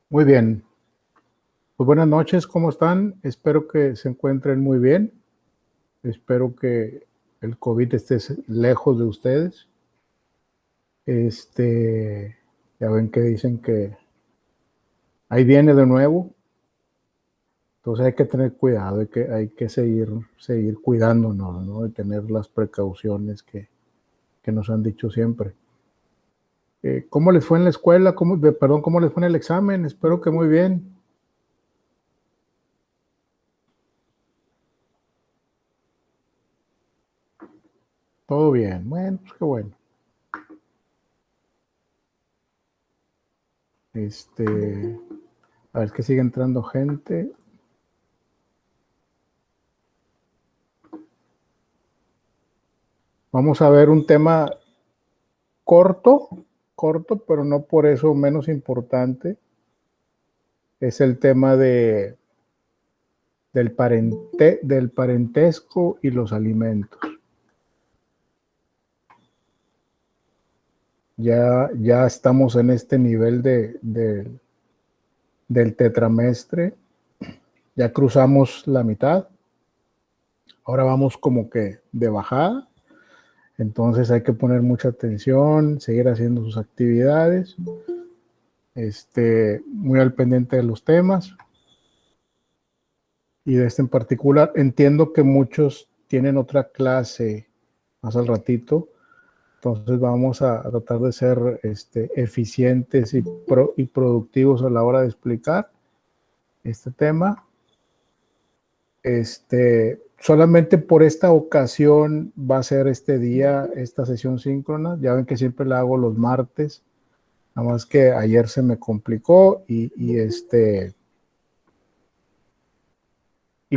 Muy bien. Pues buenas noches, ¿cómo están? Espero que se encuentren muy bien. Espero que el COVID esté lejos de ustedes. Ya ven que dicen que ahí viene de nuevo. Entonces hay que tener cuidado, hay que seguir cuidándonos, ¿no? Y tener las precauciones que nos han dicho siempre. ¿Cómo les fue en la escuela? ¿Cómo les fue en el examen? Espero que muy bien. Todo bien. Bueno, pues qué bueno. A ver que sigue entrando gente. Vamos a ver un tema corto, pero no por eso menos importante. Es el tema del parentesco y los alimentos. Ya estamos en este nivel del tetramestre. Ya cruzamos la mitad. Ahora vamos como que de bajada. Entonces hay que poner mucha atención, seguir haciendo sus actividades, muy al pendiente de los temas. Y de este en particular, entiendo que muchos tienen otra clase más al ratito, entonces vamos a tratar de ser eficientes y productivos a la hora de explicar este tema. Solamente por esta ocasión va a ser este día, esta sesión síncrona. Ya ven que siempre la hago los martes, nada más que ayer se me complicó y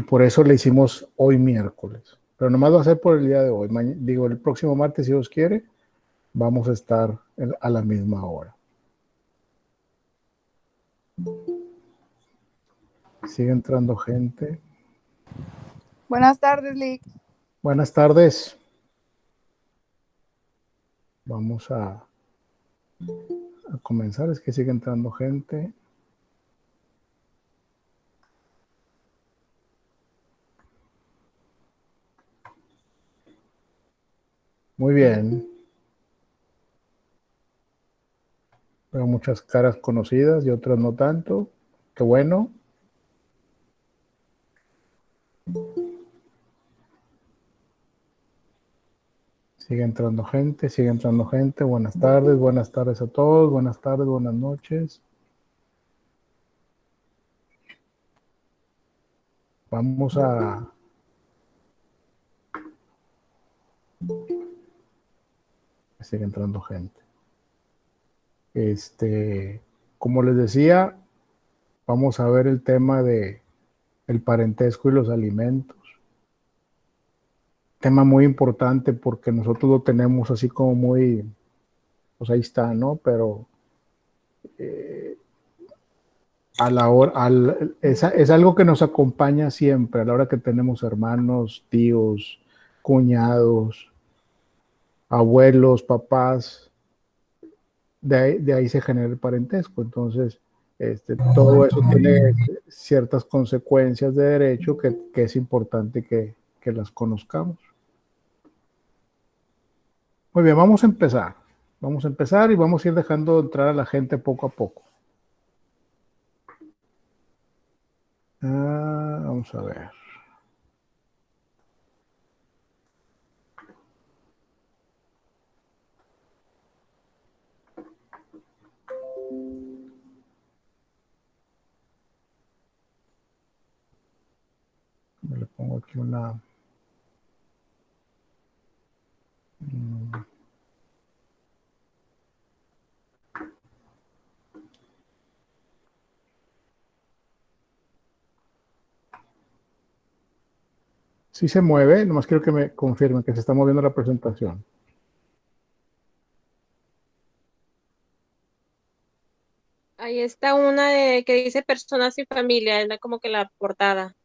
por eso le hicimos hoy miércoles. Pero nomás va a ser por el día de hoy. Digo, el próximo martes, si Dios quiere, vamos a estar a la misma hora. Sigue entrando gente. Buenas tardes, Lick. Buenas tardes. Vamos a comenzar. Es que sigue entrando gente. Muy bien. Veo muchas caras conocidas y otras no tanto. Qué bueno. Sigue entrando gente, sigue entrando gente. Buenas tardes a todos. Buenas tardes, buenas noches. Vamos a... Sigue entrando gente. Como les decía, vamos a ver el tema de el parentesco y los alimentos. Tema muy importante porque nosotros lo tenemos así como muy, pues ahí está, ¿no? Pero a la hora, es algo que nos acompaña siempre, a la hora que tenemos hermanos, tíos, cuñados, abuelos, papás, de ahí se genera el parentesco. Entonces, todo eso tiene ciertas consecuencias de derecho que es importante que las conozcamos. Muy bien, vamos a empezar. Vamos a empezar y vamos a ir dejando entrar a la gente poco a poco. Vamos a ver. Le pongo aquí una... Sí se mueve, nomás quiero que me confirmen que se está moviendo la presentación. Ahí está una que dice personas y familia, es como que la portada.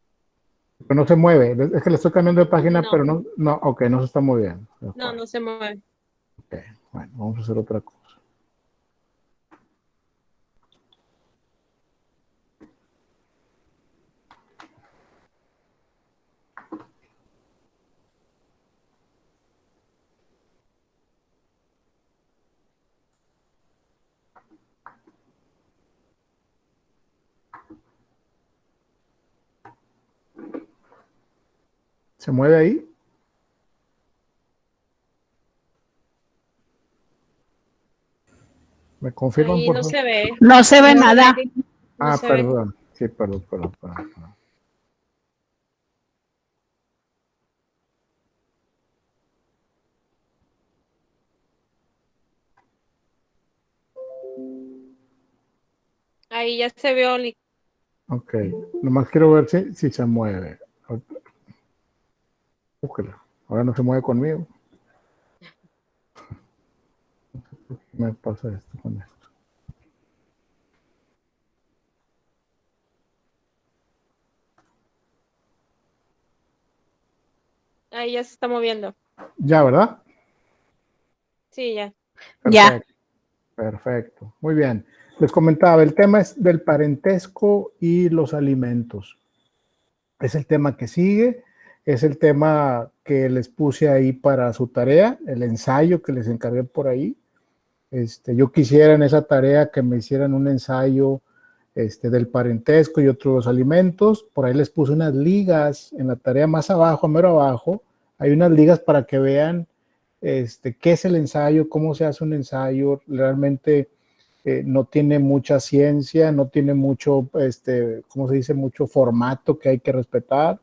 Pero no se mueve, es que le estoy cambiando de página, No. pero no, ok, no se está moviendo. No se mueve. Ok, bueno, vamos a hacer otra cosa. ¿Se mueve ahí? ¿Me confirman, Ahí por no favor? se ve. No se ve No, nada. Lady, no Ah, se ve. perdón. Sí, perdón. Ahí ya se vio, Lick. Ok. Nomás quiero ver si se mueve. Búsquela. Ahora no se mueve conmigo. Me pasa esto con esto. Ahí ya se está moviendo. Ya, ¿verdad? Sí, ya. Ya. Perfecto. Perfecto. Muy bien. Les comentaba, el tema es del parentesco y los alimentos. Es el tema que sigue, es el tema que les puse ahí para su tarea, el ensayo que les encargué por ahí. Yo quisiera en esa tarea que me hicieran un ensayo del parentesco y otros de los alimentos. Por ahí les puse unas ligas en la tarea más abajo, mero abajo. Hay unas ligas para que vean qué es el ensayo, cómo se hace un ensayo. Realmente no tiene mucha ciencia, no tiene mucho, ¿cómo se dice? Mucho formato que hay que respetar.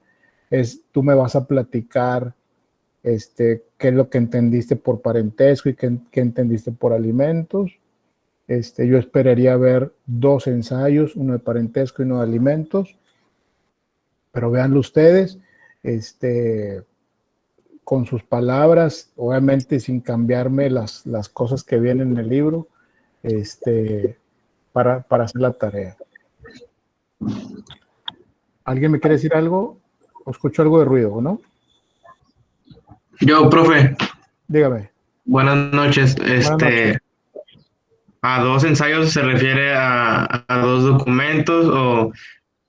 Tú me vas a platicar qué es lo que entendiste por parentesco y qué entendiste por alimentos. Yo esperaría ver 2 ensayos, uno de parentesco y uno de alimentos, pero véanlo ustedes, con sus palabras, obviamente sin cambiarme las cosas que vienen en el libro, para hacer la tarea. ¿Alguien me quiere decir algo? ¿O escucho algo de ruido, no? Yo, profe, Dígame. buenas noches. Buenas noches. ¿A 2 ensayos se refiere a 2 documentos o Sí.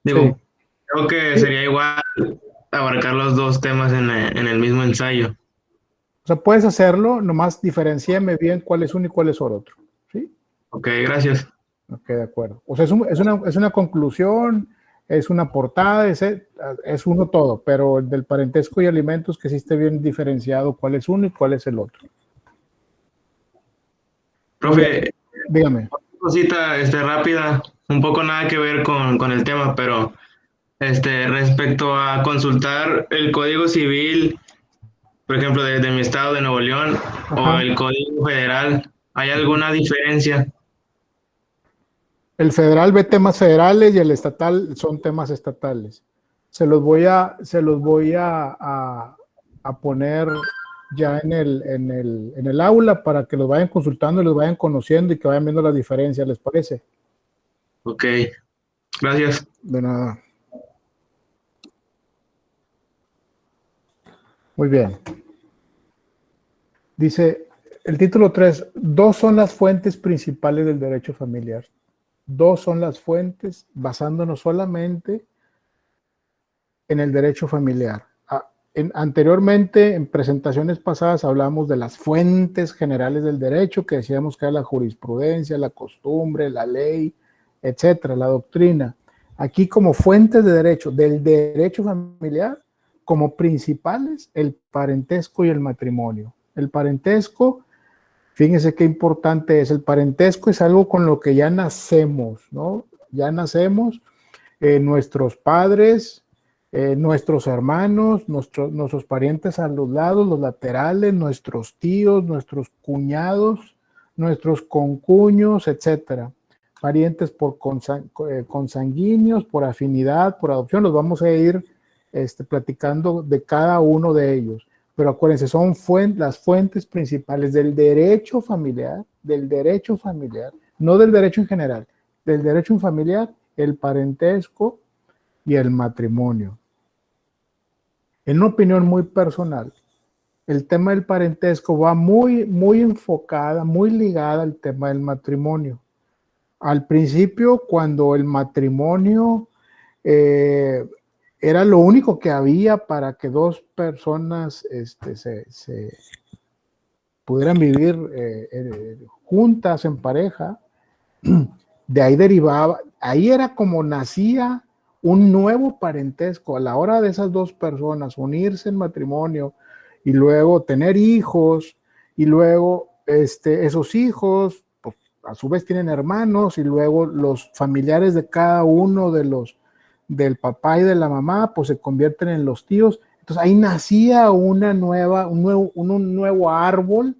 digo, creo que Sí. sería igual abarcar los 2 temas en el mismo ensayo? O sea, puedes hacerlo, nomás diferenciame bien cuál es uno y cuál es otro. ¿Sí? Ok, gracias. Ok, de acuerdo. O sea, es una conclusión, es una portada, es uno todo, pero el del parentesco y alimentos que sí esté bien diferenciado cuál es uno y cuál es el otro. Muy bien. Profe, Dígame. cosita rápida, un poco nada que ver con el tema, pero respecto a consultar el Código Civil, por ejemplo, de mi estado de Nuevo León, o Ajá. el Código Federal, ¿hay alguna diferencia? El federal ve temas federales y el estatal son temas estatales. Se los voy a poner ya en el aula para que los vayan consultando y los vayan conociendo y que vayan viendo la diferencia, ¿les parece? Ok, gracias. De nada. Muy bien. Dice el título 3, 2 son las fuentes principales del derecho familiar. 2 son las fuentes basándonos solamente en el derecho familiar. Anteriormente, en presentaciones pasadas, hablamos de las fuentes generales del derecho, que decíamos que era la jurisprudencia, la costumbre, la ley, etcétera, la doctrina. Aquí, como fuentes de derecho, del derecho familiar, como principales, el parentesco y el matrimonio. El parentesco, fíjense qué importante es. El parentesco es algo con lo que ya nacemos, ¿no? Ya nacemos, nuestros padres, nuestros hermanos, nuestros parientes a los lados, los laterales, nuestros tíos, nuestros cuñados, nuestros concuños, etcétera. Parientes por consanguíneos, por afinidad, por adopción, los vamos a ir platicando de cada uno de ellos. Pero acuérdense, son las fuentes principales del derecho familiar, no del derecho en general, del derecho familiar, el parentesco y el matrimonio. En una opinión muy personal, el tema del parentesco va muy enfocada, muy ligada al tema del matrimonio. Al principio, cuando el matrimonio era lo único que había para que 2 personas se pudieran vivir juntas en pareja, de ahí derivaba, ahí era como nacía un nuevo parentesco a la hora de esas dos personas unirse en matrimonio y luego tener hijos y luego esos hijos pues, a su vez tienen hermanos y luego los familiares de cada uno de los del papá y de la mamá pues se convierten en los tíos. Entonces ahí nacía un nuevo árbol,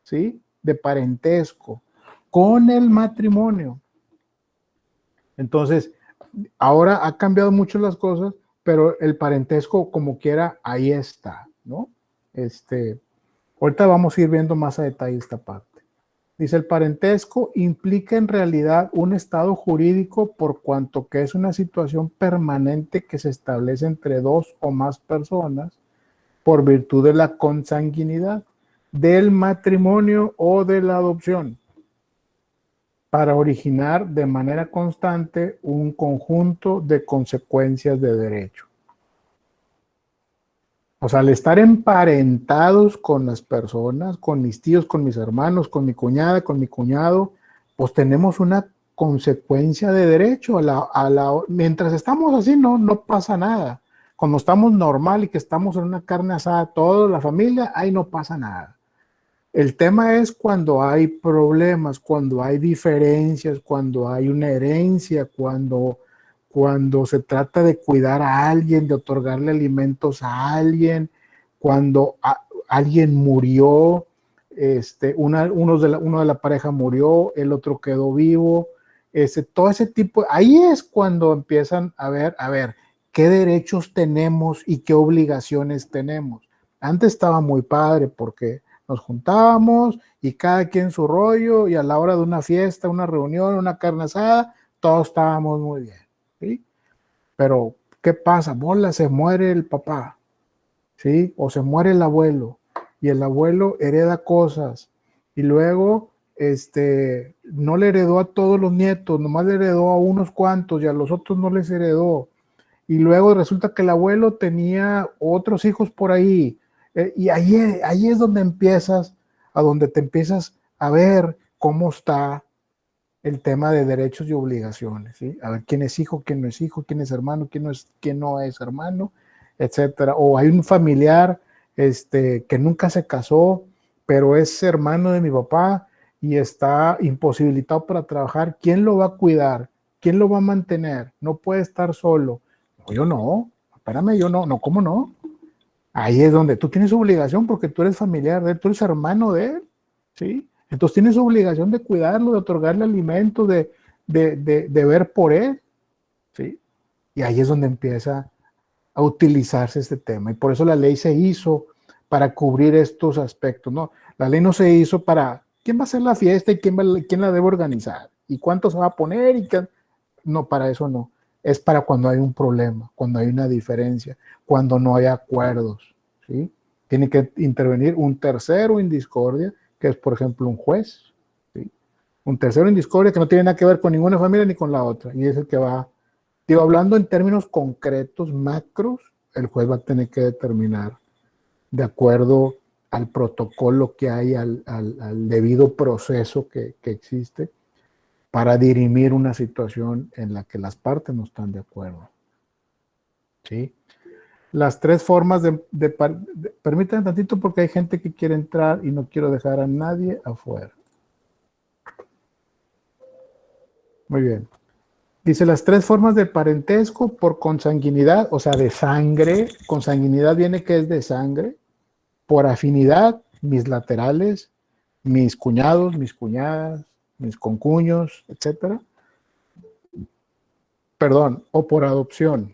¿sí? De parentesco con el matrimonio. Entonces, ahora ha cambiado mucho las cosas, pero el parentesco, como quiera, ahí está, ¿no? Ahorita vamos a ir viendo más a detalle esta parte. Dice, el parentesco implica en realidad un estado jurídico por cuanto que es una situación permanente que se establece entre dos o más personas por virtud de la consanguinidad, del matrimonio o de la adopción, para originar de manera constante un conjunto de consecuencias de derecho. O sea, al estar emparentados con las personas, con mis tíos, con mis hermanos, con mi cuñada, con mi cuñado, pues tenemos una consecuencia de derecho. Mientras estamos así, no pasa nada. Cuando estamos normal y que estamos en una carne asada, toda la familia, ahí no pasa nada. El tema es cuando hay problemas, cuando hay diferencias, cuando hay una herencia, cuando se trata de cuidar a alguien, de otorgarle alimentos a alguien, cuando alguien murió, uno de la pareja murió, el otro quedó vivo, todo ese tipo, ahí es cuando empiezan a ver, qué derechos tenemos y qué obligaciones tenemos. Antes estaba muy padre porque nos juntábamos y cada quien su rollo y a la hora de una fiesta, una reunión, una carne asada, todos estábamos muy bien. ¿Sí? Pero, ¿qué pasa? Bola, se muere el papá, ¿sí? O se muere el abuelo, y el abuelo hereda cosas, y luego, no le heredó a todos los nietos, nomás le heredó a unos cuantos, y a los otros no les heredó, y luego resulta que el abuelo tenía otros hijos por ahí, y ahí es donde donde te empiezas a ver cómo está el tema de derechos y obligaciones, ¿sí? A ver quién es hijo, quién es hermano, quién no es hermano, etcétera. O hay un familiar que nunca se casó, pero es hermano de mi papá y está imposibilitado para trabajar. ¿Quién lo va a cuidar? ¿Quién lo va a mantener? No puede estar solo. No, yo no, espérame, yo no, ¿cómo no? Ahí es donde tú tienes obligación porque tú eres familiar de él, tú eres hermano de él, ¿sí? Entonces tienes obligación de cuidarlo, de otorgarle alimento, de ver por él, ¿sí? Y ahí es donde empieza a utilizarse este tema. Y por eso la ley se hizo para cubrir estos aspectos, ¿no? La ley no se hizo para quién va a hacer la fiesta y quién la debe organizar y cuánto se va a poner y qué. No, para eso no. Es para cuando hay un problema, cuando hay una diferencia, cuando no hay acuerdos, ¿sí? Tiene que intervenir un tercero en discordia, que es, por ejemplo, un juez, ¿sí? Un tercero en discordia que no tiene nada que ver con ninguna familia ni con la otra, y es el que va, digo, hablando en términos concretos, macros, el juez va a tener que determinar, de acuerdo al protocolo que hay, al debido proceso que existe, para dirimir una situación en la que las partes no están de acuerdo. ¿Sí? Las tres formas permítanme tantito porque hay gente que quiere entrar y no quiero dejar a nadie afuera. Muy bien. Dice, las tres formas de parentesco por consanguinidad, o sea, de sangre. Consanguinidad viene que es de sangre. Por afinidad, mis laterales, mis cuñados, mis cuñadas, mis concuños, etcétera. Perdón, o por adopción.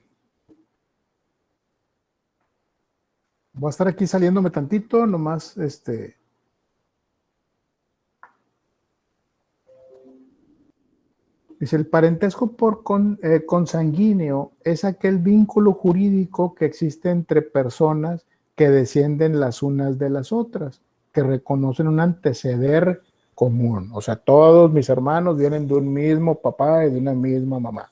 Voy a estar aquí saliéndome tantito, nomás Dice, el parentesco por consanguíneo es aquel vínculo jurídico que existe entre personas que descienden las unas de las otras, que reconocen un anteceder común. O sea, todos mis hermanos vienen de un mismo papá y de una misma mamá.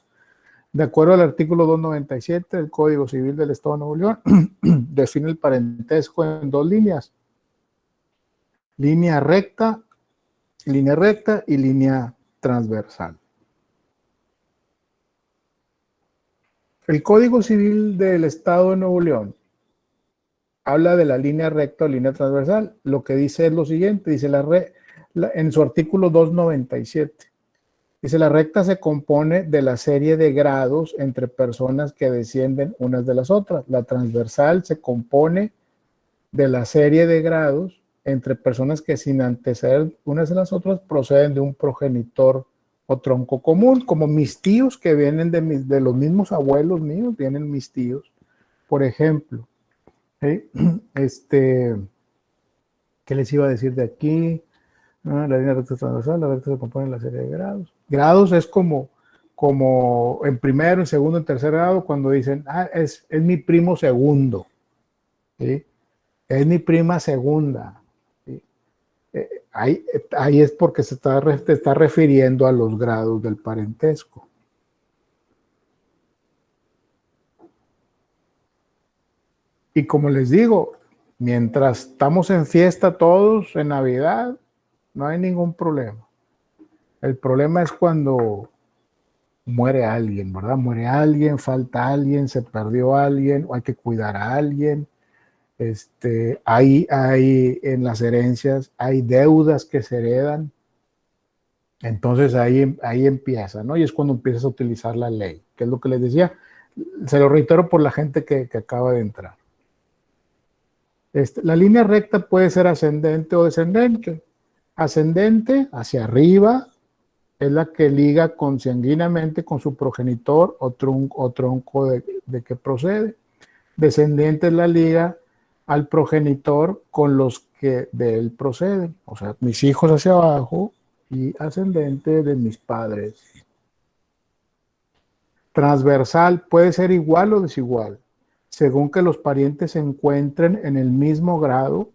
De acuerdo al artículo 297 del Código Civil del Estado de Nuevo León, define el parentesco en dos líneas. Línea recta y línea transversal. El Código Civil del Estado de Nuevo León habla de la línea recta o línea transversal. Lo que dice es lo siguiente, dice en su artículo 297, dice la recta se compone de la serie de grados entre personas que descienden unas de las otras. La transversal se compone de la serie de grados entre personas que sin anteceder unas de las otras proceden de un progenitor o tronco común, como mis tíos que vienen de los mismos abuelos míos, vienen mis tíos, por ejemplo. ¿Sí? ¿Qué les iba a decir de aquí? La línea recta transversal, la recta se compone de la serie de grados. Grados es como en primero, en segundo, en tercer grado, cuando dicen, es mi primo segundo, ¿sí? Es mi prima segunda. ¿Sí? Ahí es porque te está refiriendo a los grados del parentesco. Y como les digo, mientras estamos en fiesta todos, en Navidad, no hay ningún problema. El problema es cuando muere alguien, ¿verdad? Muere alguien, falta alguien, se perdió alguien, o hay que cuidar a alguien. Hay en las herencias, hay deudas que se heredan. Entonces ahí empieza, ¿no? Y es cuando empiezas a utilizar la ley, que es lo que les decía. Se lo reitero por la gente que acaba de entrar. La línea recta puede ser ascendente o descendente. Ascendente, hacia arriba, es la que liga consanguinamente con su progenitor o tronco de que procede. Descendente es la liga al progenitor con los que de él proceden. O sea, mis hijos hacia abajo y ascendente de mis padres. Transversal puede ser igual o desigual, según que los parientes se encuentren en el mismo grado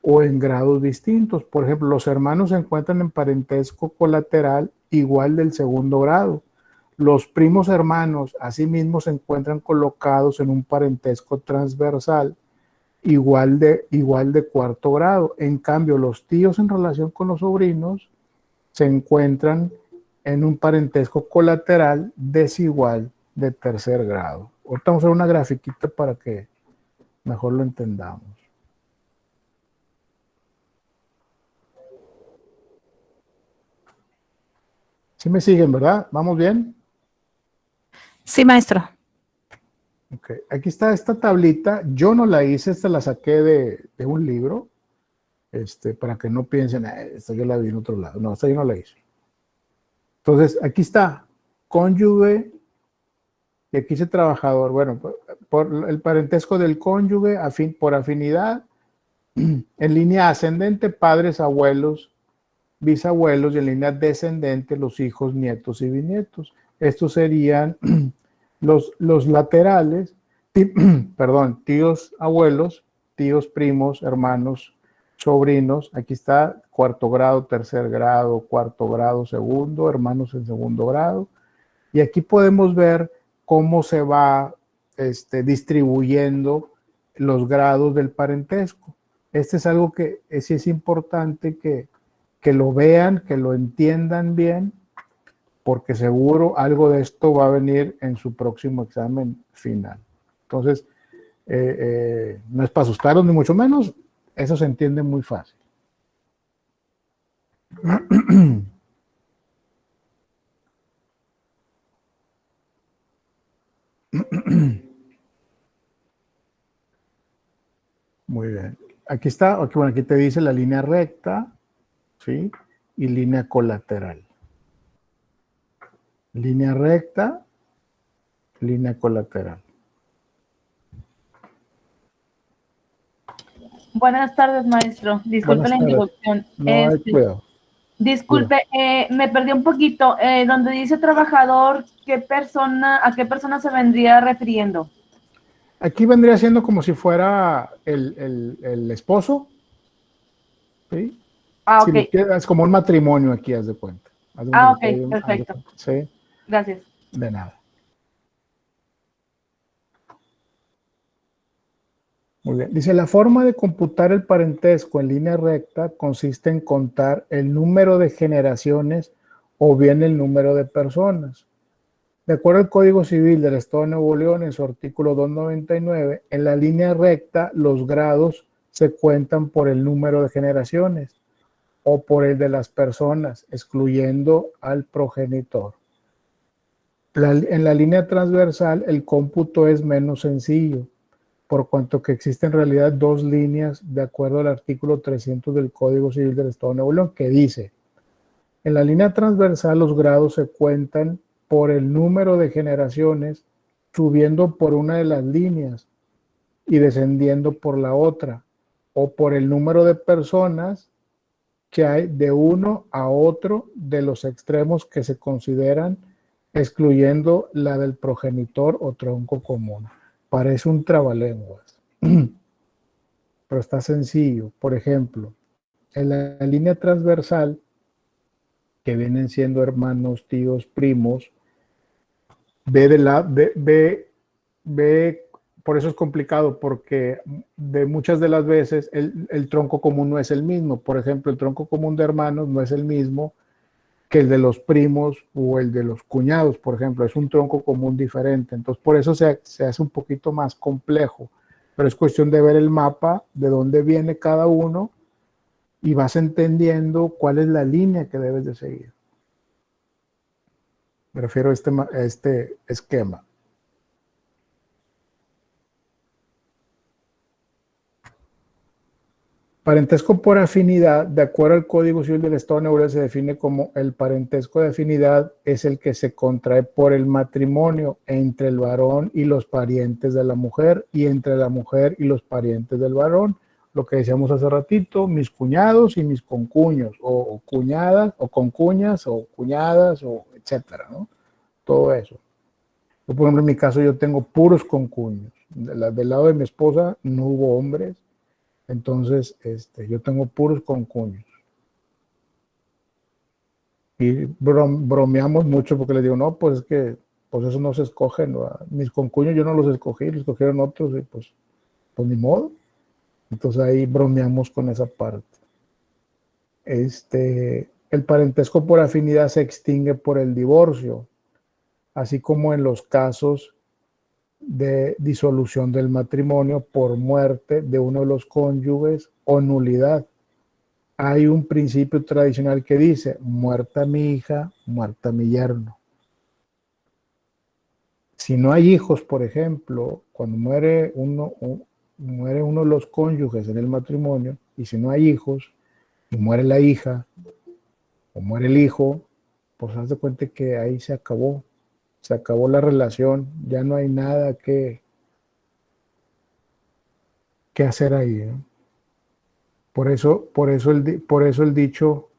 o en grados distintos. Por ejemplo, los hermanos se encuentran en parentesco colateral igual del segundo grado. Los primos hermanos asimismo se encuentran colocados en un parentesco transversal igual de cuarto grado. En cambio, los tíos en relación con los sobrinos se encuentran en un parentesco colateral desigual de tercer grado. Ahorita vamos a ver una grafiquita para que mejor lo entendamos. ¿Sí me siguen, verdad? ¿Vamos bien? Sí, maestro. Ok, aquí está esta tablita. Yo no la hice, esta la saqué de un libro, para que no piensen, esta yo la vi en otro lado. No, esta yo no la hice. Entonces, aquí está, cónyuge, y aquí dice trabajador. Bueno, por el parentesco del cónyuge, por afinidad, en línea ascendente, padres, abuelos, bisabuelos, y en línea descendente, los hijos, nietos y bisnietos. Estos serían los laterales, perdón, tíos, abuelos, tíos, primos, hermanos, sobrinos. Aquí está cuarto grado, tercer grado, cuarto grado, segundo, hermanos en segundo grado. Y aquí podemos ver cómo se va distribuyendo los grados del parentesco. Es algo que sí es importante que lo vean, que lo entiendan bien, porque seguro algo de esto va a venir en su próximo examen final. Entonces, no es para asustarlos ni mucho menos, eso se entiende muy fácil. Muy bien. Aquí está, bueno, aquí te dice la línea recta, ¿sí? Y línea colateral. Línea recta, línea colateral. Buenas tardes, maestro. Disculpe la interrupción. No hay cuidado. Disculpe, me perdí un poquito. Donde dice trabajador, ¿a qué persona se vendría refiriendo? Aquí vendría siendo como si fuera el esposo. ¿Sí? Ah, ok. Es como un matrimonio aquí, haz de cuenta. Ok, perfecto. Sí. Gracias. De nada. Muy bien. Dice, la forma de computar el parentesco en línea recta consiste en contar el número de generaciones o bien el número de personas. De acuerdo al Código Civil del Estado de Nuevo León, en su artículo 299, en la línea recta los grados se cuentan por el número de generaciones o por el de las personas, excluyendo al progenitor. En la línea transversal el cómputo es menos sencillo, por cuanto que existen en realidad dos líneas de acuerdo al artículo 300 del Código Civil del Estado de Nuevo León, que dice: en la línea transversal los grados se cuentan por el número de generaciones, subiendo por una de las líneas y descendiendo por la otra, o por el número de personas que hay de uno a otro de los extremos que se consideran, excluyendo la del progenitor o tronco común. Parece un trabalenguas, pero está sencillo. Por ejemplo, en la línea transversal, que vienen siendo hermanos, tíos, primos, por eso es complicado, porque de muchas de las veces el tronco común no es el mismo. Por ejemplo, el tronco común de hermanos no es el mismo que el de los primos o el de los cuñados, por ejemplo. Es un tronco común diferente. Entonces, por eso se hace un poquito más complejo. Pero es cuestión de ver el mapa, de dónde viene cada uno, y vas entendiendo cuál es la línea que debes de seguir. Me refiero a este esquema. Parentesco por afinidad, de acuerdo al Código Civil del Estado de Nuevo León, se define como el parentesco de afinidad es el que se contrae por el matrimonio entre el varón y los parientes de la mujer, y entre la mujer y los parientes del varón. Lo que decíamos hace ratito, mis cuñados y mis concuños, o cuñadas, o concuñas, o cuñadas, o etcétera, ¿no? Todo eso. Yo, por ejemplo, en mi caso, yo tengo puros concuños. Del lado de mi esposa no hubo hombres. Entonces, yo tengo puros concuños. Y bromeamos mucho porque les digo, no, pues es que pues eso no se escoge, ¿no? Mis concuños yo no los escogí, los escogieron otros y pues ni modo. Entonces ahí bromeamos con esa parte. El parentesco por afinidad se extingue por el divorcio, así como en los casos de disolución del matrimonio por muerte de uno de los cónyuges o nulidad. Hay un principio tradicional que dice: muerta mi hija, muerta mi yerno. Si no hay hijos, por ejemplo, cuando muere uno de los cónyuges en el matrimonio, y si no hay hijos, y muere la hija, o muere el hijo, pues haz de cuenta que ahí se acabó la relación, ya no hay nada que hacer ahí, ¿no? Por eso el dicho,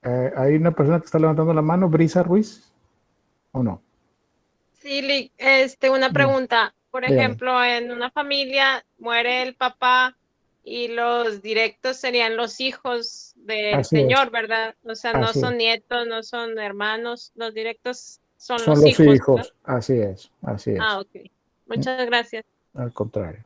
hay una persona que está levantando la mano, Brisa Ruiz, ¿o no? Sí, una pregunta. Por Dígame. ejemplo, en una familia muere el papá y los directos serían los hijos del Así es. señor, ¿verdad? O sea, no Así son es. nietos, no son hermanos, los directos son Son los los hijos, ¿verdad? hijos, así es. Ah, ok. Muchas gracias. Al contrario.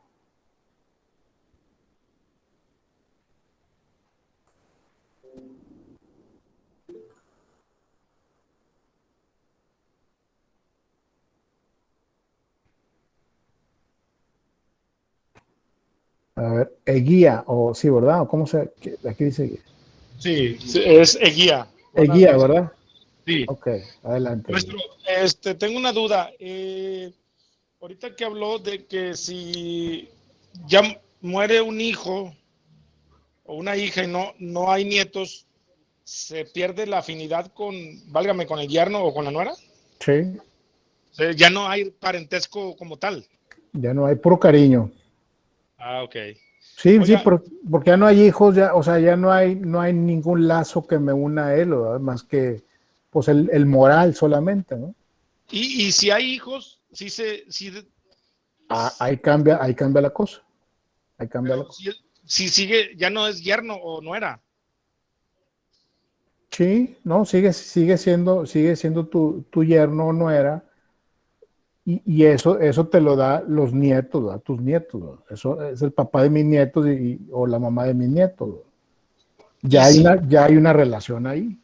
A ver, Eguía, o sí, ¿verdad? ¿O cómo se? Aquí dice Eguía. Sí, es Eguía. Eguía, ¿verdad? Sí. Ok, adelante. Maestro, tengo una duda. Ahorita que habló de que si ya muere un hijo o una hija y no hay nietos, ¿se pierde la afinidad válgame, con el yerno o con la nuera? Sí, O sea, ya no hay parentesco como tal. ya no hay puro cariño. Ah, ok. Sí, Oiga, sí, porque ya no hay hijos, ya, o sea, ya no hay ningún lazo que me una a él, ¿verdad? Más que pues el moral solamente, ¿no? y si hay hijos, Ahí cambia la cosa. Ahí cambia la pero cosa. si sigue, ya no es yerno o nuera. Sí, no, sigue siendo tu yerno o nuera, y eso te lo da los nietos, ¿verdad? Tus nietos, ¿verdad? Eso es el papá de mis nietos o la mamá de mis nietos, ¿verdad? Ya hay una relación ahí.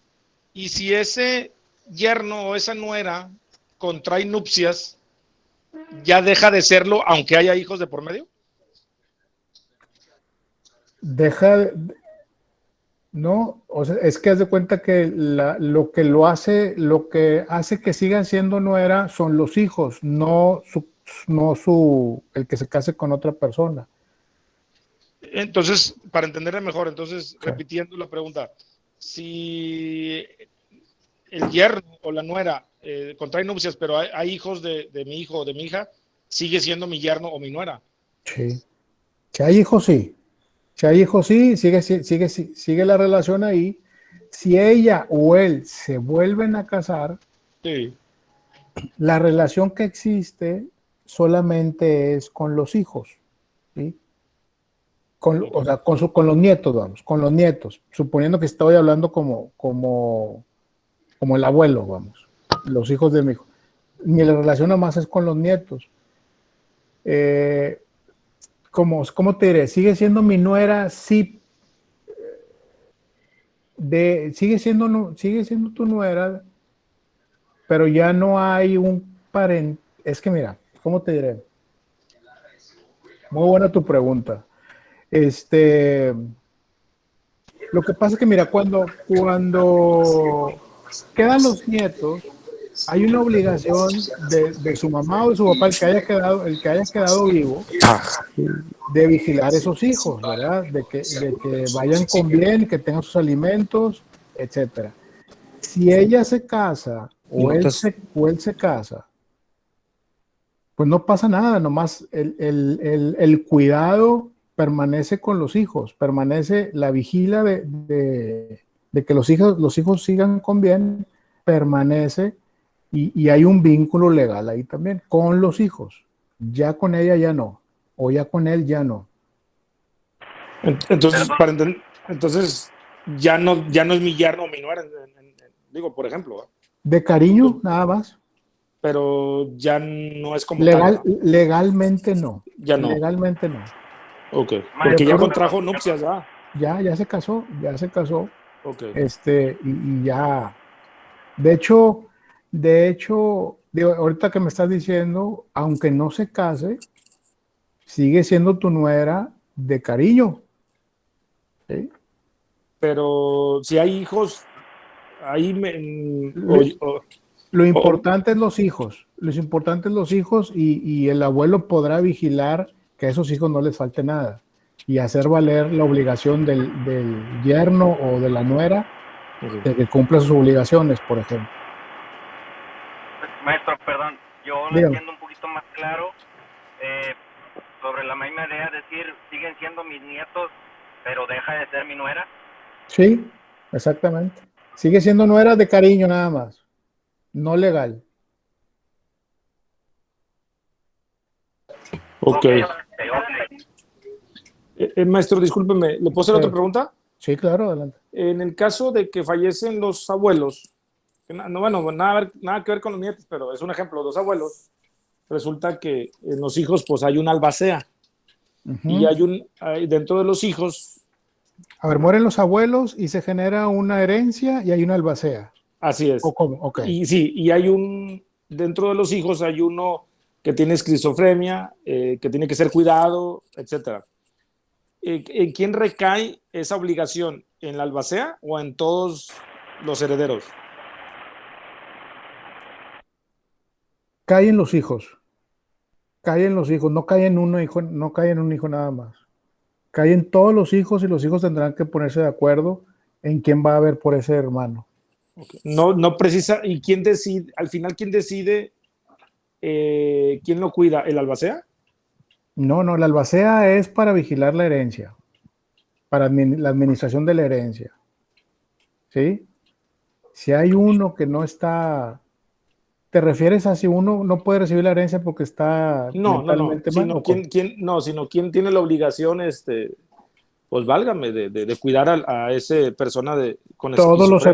Y si ese yerno o esa nuera contrae nupcias, ya deja de serlo aunque haya hijos de por medio. Deja, no, o sea, es que haz de cuenta que lo que hace que sigan siendo nuera son los hijos, no el que se case con otra persona. Entonces, para entenderle mejor, entonces, Sí. repitiendo la pregunta, si el yerno o la nuera contrae nupcias, pero hay hijos de mi hijo o de mi hija, sigue siendo mi yerno o mi nuera. Sí. Si hay hijos, sí. Si hay hijos, sí, sigue la relación ahí. Si ella o él se vuelven a casar, Sí. la relación que existe solamente es con los hijos, ¿sí? O sea, con los nietos, vamos, con los nietos, suponiendo que estoy hablando como el abuelo, vamos, los hijos de mi hijo. Mi relación nomás es con los nietos. ¿Cómo te diré? Sigue siendo mi nuera, sí. Sigue siendo tu nuera, pero ya no hay un parente. Es que mira, ¿cómo te diré? Muy buena tu pregunta. Lo que pasa es que mira, cuando quedan los nietos, hay una obligación de su mamá o de su papá, el que haya quedado vivo, de vigilar esos hijos, ¿verdad? De que vayan con bien, que tengan sus alimentos, etcétera. Si ella se casa o él se casa, pues no pasa nada, nomás el cuidado permanece con los hijos, permanece la vigila de que los hijos sigan con bien, permanece y hay un vínculo legal ahí también con los hijos. Ya con ella ya no, o ya con él ya no. Entonces, entonces ya no es mi yerno o mi nuera, digo, por ejemplo. ¿Eh? De cariño, nada más. Pero ya no es como tal, ¿no? Legalmente no. Ya no. Legalmente no. Ok. Porque ya contrajo nupcias, ¿verdad? Ya se casó. Ok. Y ya. De hecho, digo, ahorita que me estás diciendo, aunque no se case, sigue siendo tu nuera de cariño. ¿Sí? Pero si hay hijos, ahí lo importante es los hijos. Lo importante es los hijos y el abuelo podrá vigilar que a esos hijos no les falte nada y hacer valer la obligación del yerno o de la nuera de que cumpla sus obligaciones, por ejemplo. Maestro, perdón, yo lo entiendo un poquito más claro. Sobre la misma idea, decir, siguen siendo mis nietos, pero deja de ser mi nuera. Sí, exactamente. Sigue siendo nuera de cariño nada más, no legal. Ok. Maestro, discúlpeme, ¿le puedo hacer otra pregunta? Sí, claro, adelante. En el caso de que fallecen los abuelos, nada que ver con los nietos, pero es un ejemplo, los abuelos, resulta que en los hijos pues hay un albacea. Y dentro de los hijos... A ver, mueren los abuelos y se genera una herencia y hay una albacea. Así es. ¿O cómo? Okay. Y hay dentro de los hijos hay uno que tiene esquizofrenia, que tiene que ser cuidado, etc. ¿En quién recae esa obligación? ¿En la albacea o en todos los herederos? Cae en los hijos. No cae en un hijo nada más. Cae en todos los hijos y los hijos tendrán que ponerse de acuerdo en quién va a haber por ese hermano. Okay. No precisa. ¿Y quién decide? Al final, ¿quién decide quién lo cuida? ¿El albacea? No, la albacea es para vigilar la herencia, para la administración de la herencia. ¿Sí? Si hay uno que no está... ¿Te refieres a si uno no puede recibir la herencia porque está mentalmente mal? Sino quién tiene la obligación, pues válgame, de cuidar a esa persona con todos los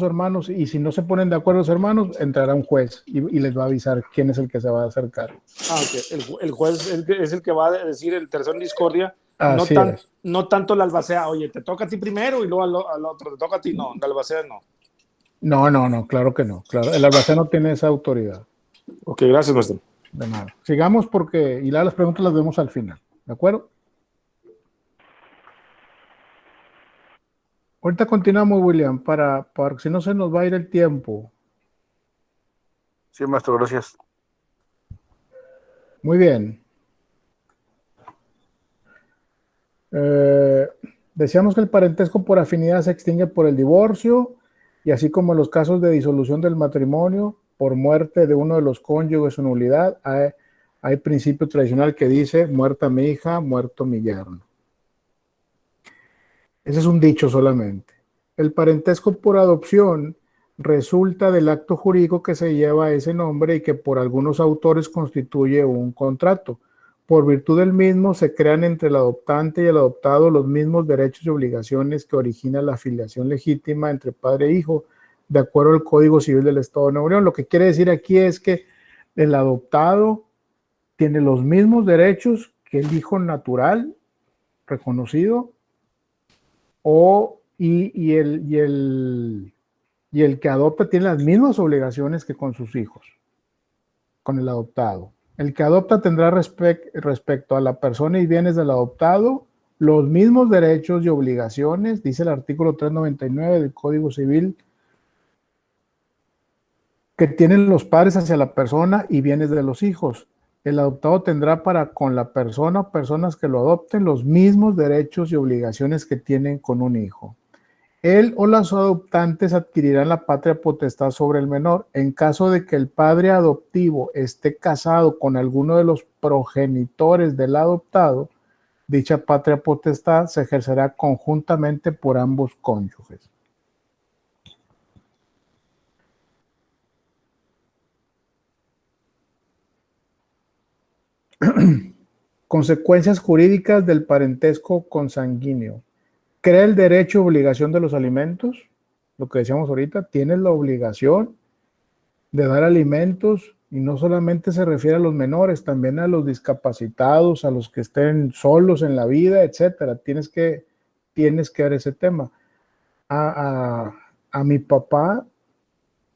hermanos, y si no se ponen de acuerdo los hermanos, entrará un juez y les va a avisar quién es el que se va a acercar. Ok. El juez es el que va a decir el tercero en discordia, no tanto la albacea, oye, te toca a ti primero y luego al otro te toca a ti, no, la albacea no. No, no, no, claro que no. Claro, el albacea no tiene esa autoridad. Ok, gracias, maestro. De nada. Sigamos porque, y las preguntas las vemos al final. ¿De acuerdo? Ahorita continuamos, William, para si no se nos va a ir el tiempo. Sí, maestro, gracias. Muy bien. Decíamos que el parentesco por afinidad se extingue por el divorcio y así como en los casos de disolución del matrimonio, por muerte de uno de los cónyuges o nulidad, hay principio tradicional que dice muerta mi hija, muerto mi yerno. Ese es un dicho solamente. El parentesco por adopción resulta del acto jurídico que se lleva ese nombre y que por algunos autores constituye un contrato. Por virtud del mismo se crean entre el adoptante y el adoptado los mismos derechos y obligaciones que origina la filiación legítima entre padre e hijo, de acuerdo al Código Civil del Estado de Nuevo León. Lo que quiere decir aquí es que el adoptado tiene los mismos derechos que el hijo natural reconocido y el que adopta tiene las mismas obligaciones que con sus hijos, con el adoptado. El que adopta tendrá respecto a la persona y bienes del adoptado los mismos derechos y obligaciones, dice el artículo 399 del Código Civil, que tienen los padres hacia la persona y bienes de los hijos. El adoptado tendrá para con la persona o personas que lo adopten los mismos derechos y obligaciones que tienen con un hijo. Él o los adoptantes adquirirán la patria potestad sobre el menor en caso de que el padre adoptivo esté casado con alguno de los progenitores del adoptado. Dicha patria potestad se ejercerá conjuntamente por ambos cónyuges. Consecuencias jurídicas del parentesco consanguíneo. Crea el derecho y obligación de los alimentos, lo que decíamos ahorita, tienes la obligación de dar alimentos y no solamente se refiere a los menores, también a los discapacitados, a los que estén solos en la vida, etcétera. Tienes que ver ese tema. A mi papá,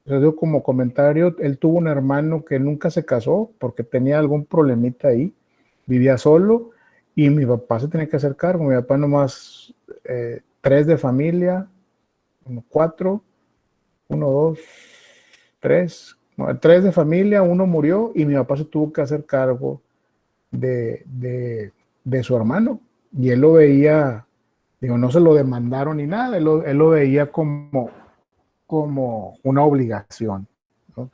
yo digo como comentario, él tuvo un hermano que nunca se casó porque tenía algún problemita ahí, vivía solo y mi papá se tenía que hacer cargo. Mi papá nomás 3 de familia, 4, 1, 2, 3, 3 de familia, uno murió y mi papá se tuvo que hacer cargo de su hermano. Y él lo veía, digo, no se lo demandaron ni nada, él lo veía como una obligación, ¿no?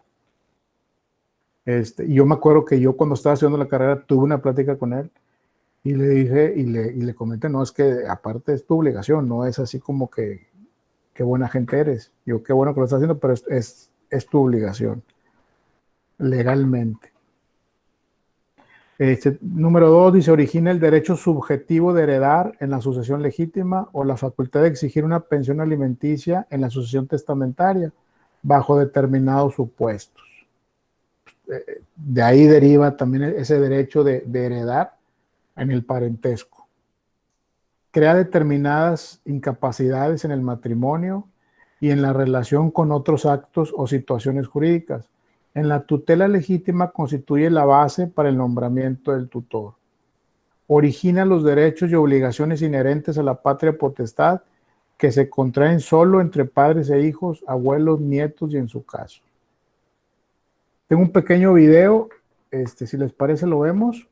Y yo me acuerdo que yo cuando estaba haciendo la carrera tuve una plática con él y le dije y le comenté, no, es que aparte es tu obligación, no es así como que qué buena gente eres. Yo, qué bueno que lo estás haciendo, pero es tu obligación, legalmente. Número 2, dice, origina el derecho subjetivo de heredar en la sucesión legítima o la facultad de exigir una pensión alimenticia en la sucesión testamentaria, bajo determinados supuestos. De ahí deriva también ese derecho de heredar en el parentesco. Crea determinadas incapacidades en el matrimonio y en la relación con otros actos o situaciones jurídicas. En la tutela legítima constituye la base para el nombramiento del tutor. Origina los derechos y obligaciones inherentes a la patria potestad que se contraen solo entre padres e hijos, abuelos, nietos y en su caso. Tengo un pequeño video, si les parece lo vemos.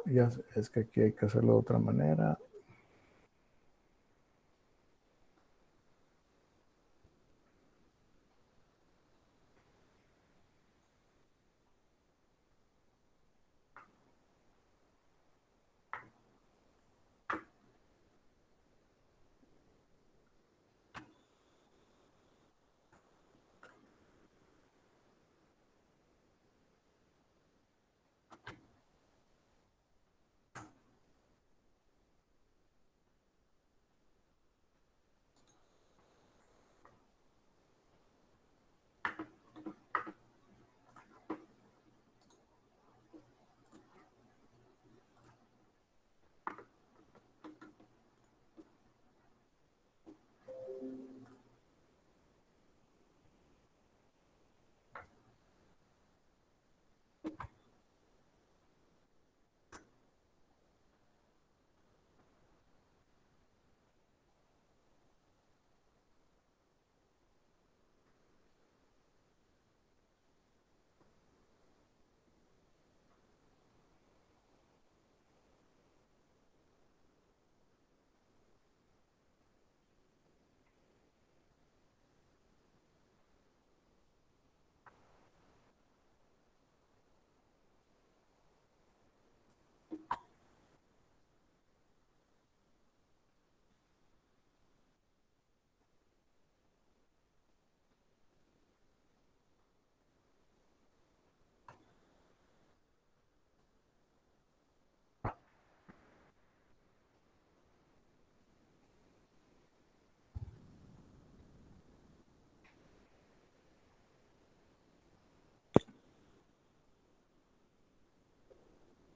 Ya es que aquí hay que hacerlo de otra manera.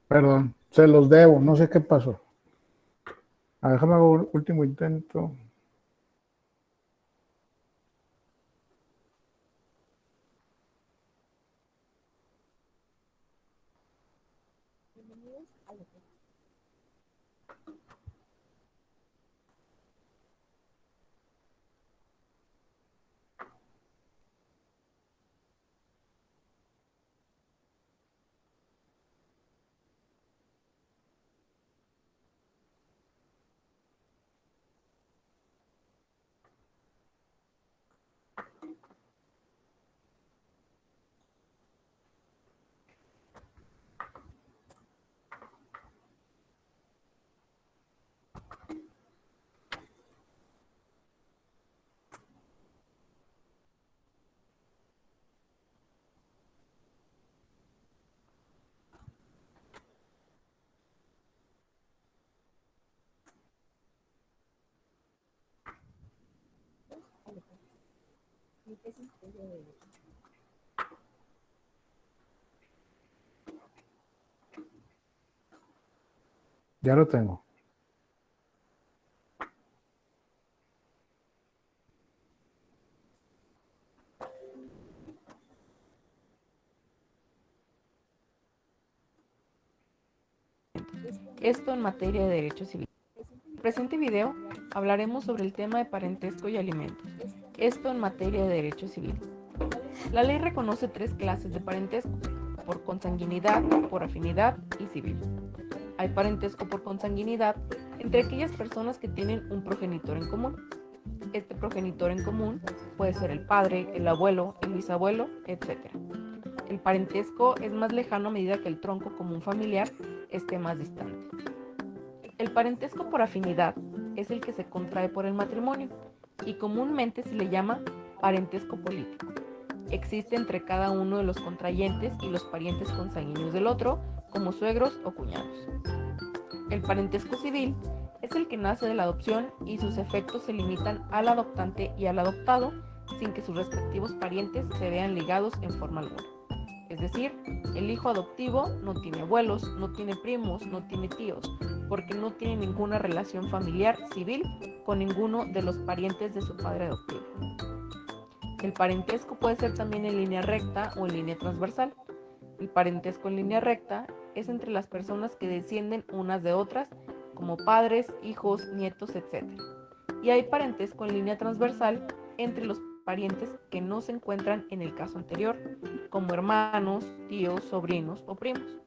Perdón, se los debo, no sé qué pasó. Déjame hago un último intento. Ya lo tengo. Esto en materia de derecho civil. En el presente video hablaremos sobre el tema de parentesco y alimentos. Esto en materia de derecho civil. La ley reconoce 3 clases de parentesco: por consanguinidad, por afinidad y civil. Hay parentesco por consanguinidad entre aquellas personas que tienen un progenitor en común. Este progenitor en común puede ser el padre, el abuelo, el bisabuelo, etc. El parentesco es más lejano a medida que el tronco común familiar esté más distante. El parentesco por afinidad es el que se contrae por el matrimonio y comúnmente se le llama parentesco político. Existe entre cada uno de los contrayentes y los parientes consanguíneos del otro, como suegros o cuñados. El parentesco civil es el que nace de la adopción y sus efectos se limitan al adoptante y al adoptado sin que sus respectivos parientes se vean ligados en forma alguna. Es decir, el hijo adoptivo no tiene abuelos, no tiene primos, no tiene tíos, porque no tiene ninguna relación familiar civil con ninguno de los parientes de su padre adoptivo. El parentesco puede ser también en línea recta o en línea transversal. El parentesco en línea recta es entre las personas que descienden unas de otras, como padres, hijos, nietos, etc. Y hay parentesco en línea transversal entre los parientes que no se encuentran en el caso anterior, como hermanos, tíos, sobrinos o primos.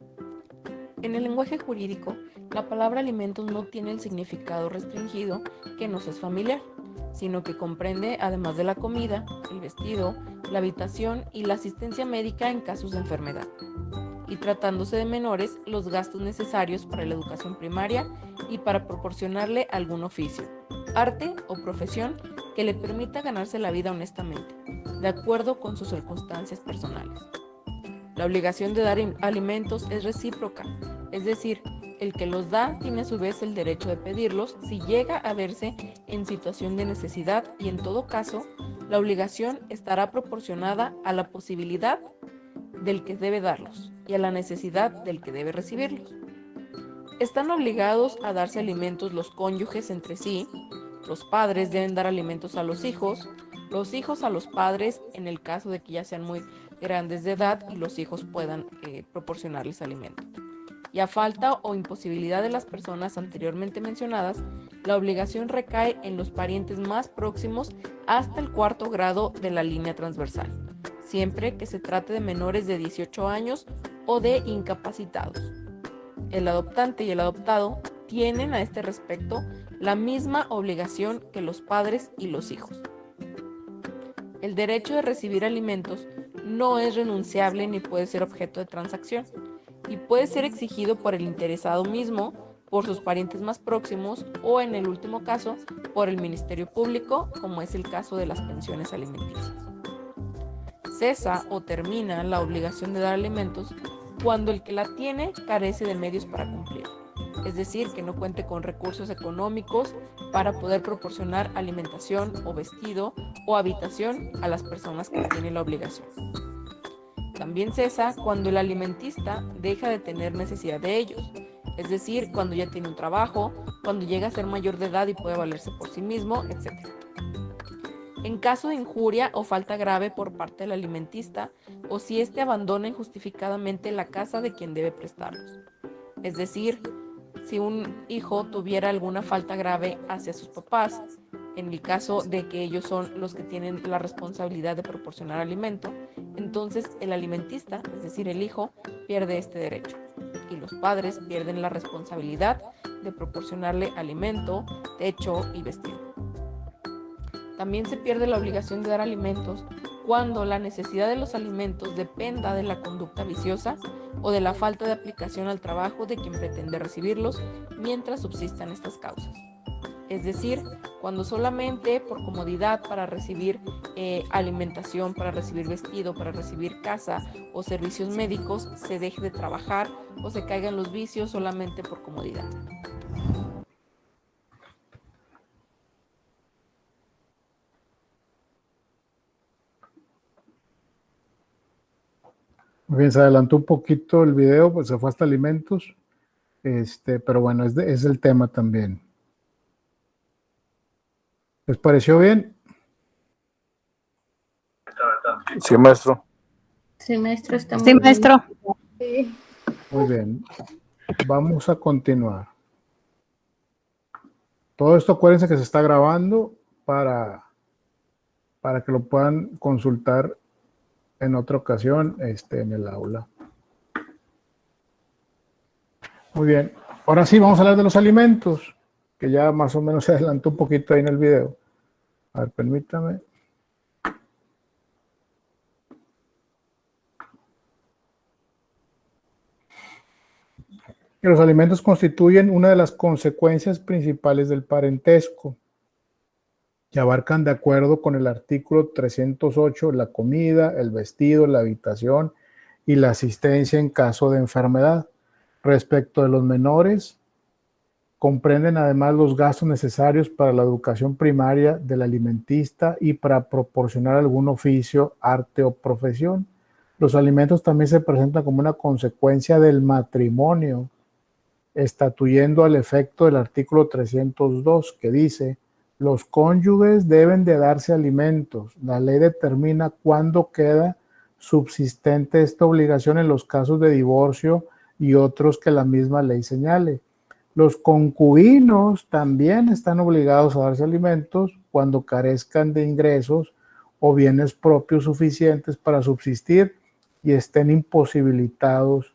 En el lenguaje jurídico, la palabra alimentos no tiene el significado restringido que nos es familiar, sino que comprende, además de la comida, el vestido, la habitación y la asistencia médica en casos de enfermedad. Y tratándose de menores, los gastos necesarios para la educación primaria y para proporcionarle algún oficio, arte o profesión que le permita ganarse la vida honestamente, de acuerdo con sus circunstancias personales. La obligación de dar alimentos es recíproca, es decir, el que los da tiene a su vez el derecho de pedirlos si llega a verse en situación de necesidad y en todo caso, la obligación estará proporcionada a la posibilidad del que debe darlos y a la necesidad del que debe recibirlos. Están obligados a darse alimentos los cónyuges entre sí, los padres deben dar alimentos a los hijos a los padres en el caso de que ya sean muy grandes de edad y los hijos puedan proporcionarles alimento. Y a falta o imposibilidad de las personas anteriormente mencionadas, la obligación recae en los parientes más próximos hasta el 4º grado de la línea transversal, siempre que se trate de menores de 18 años o de incapacitados. El adoptante y el adoptado tienen a este respecto la misma obligación que los padres y los hijos. El derecho de recibir alimentos no es renunciable ni puede ser objeto de transacción y puede ser exigido por el interesado mismo, por sus parientes más próximos o, en el último caso, por el Ministerio Público, como es el caso de las pensiones alimenticias. Cesa o termina la obligación de dar alimentos cuando el que la tiene carece de medios para cumplir, es decir, que no cuente con recursos económicos para poder proporcionar alimentación o vestido o habitación a las personas que tienen la obligación. También cesa cuando el alimentista deja de tener necesidad de ellos, es decir, cuando ya tiene un trabajo, cuando llega a ser mayor de edad y puede valerse por sí mismo, etc. En caso de injuria o falta grave por parte del alimentista, o si éste abandona injustificadamente la casa de quien debe prestarlos. Es decir, si un hijo tuviera alguna falta grave hacia sus papás, en el caso de que ellos son los que tienen la responsabilidad de proporcionar alimento, entonces el alimentista, es decir, el hijo, pierde este derecho. Y los padres pierden la responsabilidad de proporcionarle alimento, techo y vestido. También se pierde la obligación de dar alimentos cuando la necesidad de los alimentos dependa de la conducta viciosa o de la falta de aplicación al trabajo de quien pretende recibirlos mientras subsistan estas causas. Es decir, cuando solamente por comodidad para recibir alimentación, para recibir vestido, para recibir casa o servicios médicos, se deje de trabajar o se caigan los vicios solamente por comodidad. Muy bien, se adelantó un poquito el video, pues se fue hasta alimentos, pero bueno, es el tema también. ¿Les pareció bien? Sí, maestro. Sí, maestro, está muy Sí, bien. maestro. Sí. Muy bien. Vamos a continuar. Todo esto acuérdense que se está grabando para que lo puedan consultar en otra ocasión en el aula. Muy bien. Ahora sí, vamos a hablar de los alimentos, que ya más o menos se adelantó un poquito ahí en el video. A ver, permítame. Los alimentos constituyen una de las consecuencias principales del parentesco y abarcan, de acuerdo con el artículo 308, la comida, el vestido, la habitación y la asistencia en caso de enfermedad. Respecto de los menores, comprenden además los gastos necesarios para la educación primaria del alimentista y para proporcionar algún oficio, arte o profesión. Los alimentos también se presentan como una consecuencia del matrimonio, estatuyendo al efecto del artículo 302, que dice: los cónyuges deben de darse alimentos. La ley determina cuándo queda subsistente esta obligación en los casos de divorcio y otros que la misma ley señale. Los concubinos también están obligados a darse alimentos cuando carezcan de ingresos o bienes propios suficientes para subsistir y estén imposibilitados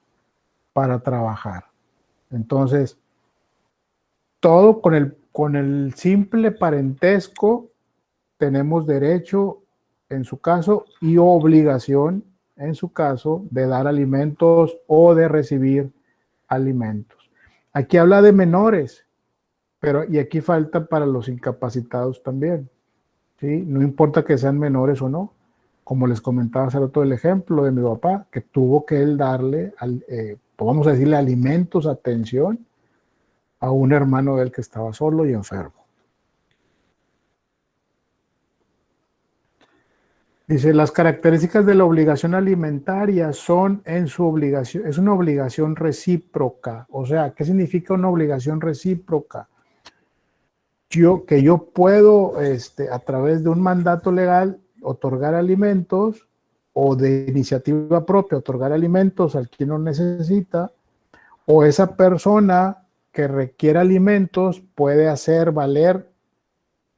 para trabajar. Entonces, todo con el simple parentesco tenemos derecho, en su caso, y obligación, en su caso, de dar alimentos o de recibir alimentos. Aquí habla de menores, y aquí falta para los incapacitados también, ¿sí? No importa que sean menores o no. Como les comentaba hace rato el ejemplo de mi papá, que tuvo que él darle, vamos a decirle, alimentos, atención, a un hermano de él que estaba solo y enfermo. Dice, las características de la obligación alimentaria son es una obligación recíproca. O sea, ¿qué significa una obligación recíproca? Que yo puedo, a través de un mandato legal, otorgar alimentos, o de iniciativa propia, otorgar alimentos al quien lo necesita, o esa persona que requiere alimentos puede hacer valer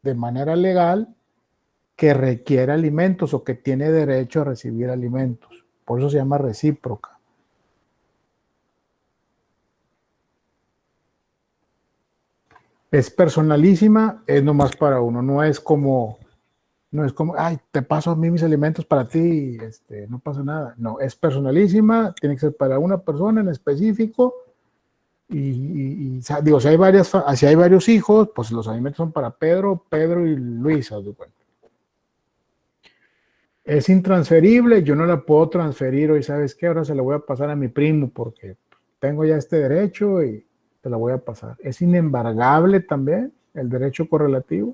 de manera legal que requiere alimentos o que tiene derecho a recibir alimentos. Por eso se llama recíproca. Es personalísima, es nomás para uno, no es como, ay, te paso a mí mis alimentos para ti, no pasa nada. No, es personalísima, tiene que ser para una persona en específico. Y digo, si hay varios hijos, pues los alimentos son para Pedro y Luisa. Es intransferible, yo no la puedo transferir hoy, ¿sabes qué? Ahora se la voy a pasar a mi primo porque tengo ya este derecho y te la voy a pasar. Es inembargable también el derecho correlativo.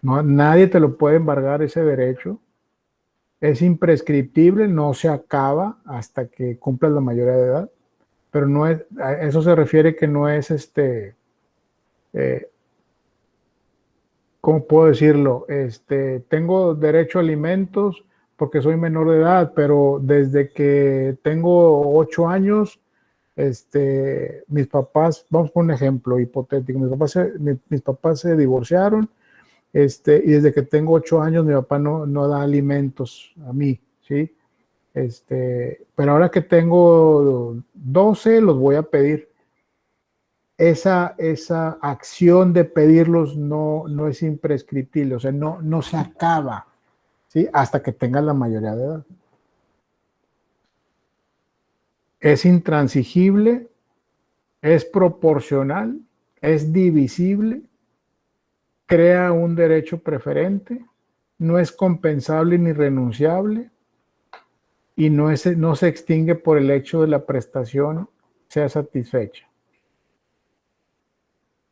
No, nadie te lo puede embargar ese derecho. es imprescriptible, no se acaba hasta que cumplas la mayoría de edad, pero no es, a eso se refiere que no es ¿cómo puedo decirlo? Tengo derecho a alimentos porque soy menor de edad, pero desde que tengo 8 años, mis papás, vamos por un ejemplo hipotético, mis papás se divorciaron, y desde que tengo 8 años mi papá no da alimentos a mí, ¿sí? Pero ahora que tengo 12 los voy a pedir. Esa acción de pedirlos no es imprescriptible, o sea, no se acaba, ¿sí? Hasta que tengas la mayoría de edad. Es intransigible, es proporcional, es divisible, crea un derecho preferente, no es compensable ni renunciable y no se extingue por el hecho de la prestación sea satisfecha.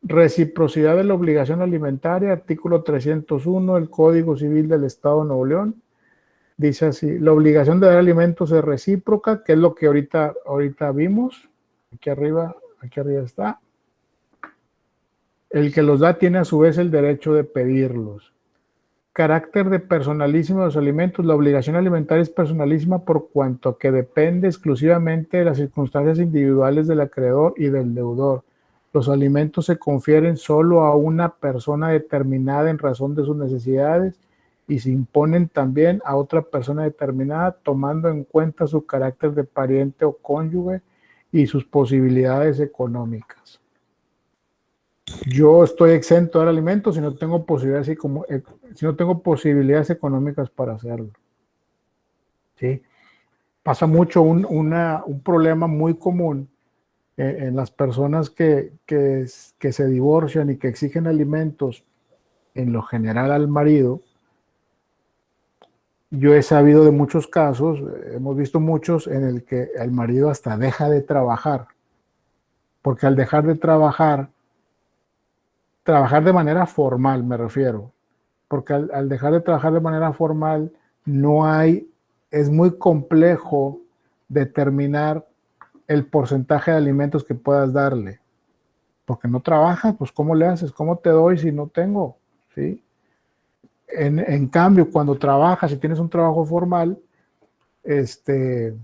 Reciprocidad de la obligación alimentaria, artículo 301 del Código Civil del Estado de Nuevo León. Dice así, la obligación de dar alimentos es recíproca, que es lo que ahorita vimos. Aquí arriba está. El que los da tiene a su vez el derecho de pedirlos. Carácter de personalísimo de los alimentos. La obligación alimentaria es personalísima por cuanto que depende exclusivamente de las circunstancias individuales del acreedor y del deudor. Los alimentos se confieren solo a una persona determinada en razón de sus necesidades y se imponen también a otra persona determinada tomando en cuenta su carácter de pariente o cónyuge y sus posibilidades económicas. Yo estoy exento de dar alimentos si no tengo posibilidades económicas para hacerlo. ¿Sí? Pasa mucho un problema muy común en las personas que se divorcian y que exigen alimentos, en lo general al marido. Yo he sabido de muchos casos, hemos visto muchos en el que el marido hasta deja de trabajar, porque al dejar de trabajar de manera formal me refiero, porque al dejar de trabajar de manera formal es muy complejo determinar el porcentaje de alimentos que puedas darle, porque no trabajas, pues ¿cómo le haces? ¿Cómo te doy si no tengo? ¿Sí? En cambio, cuando trabajas y tienes un trabajo formal, se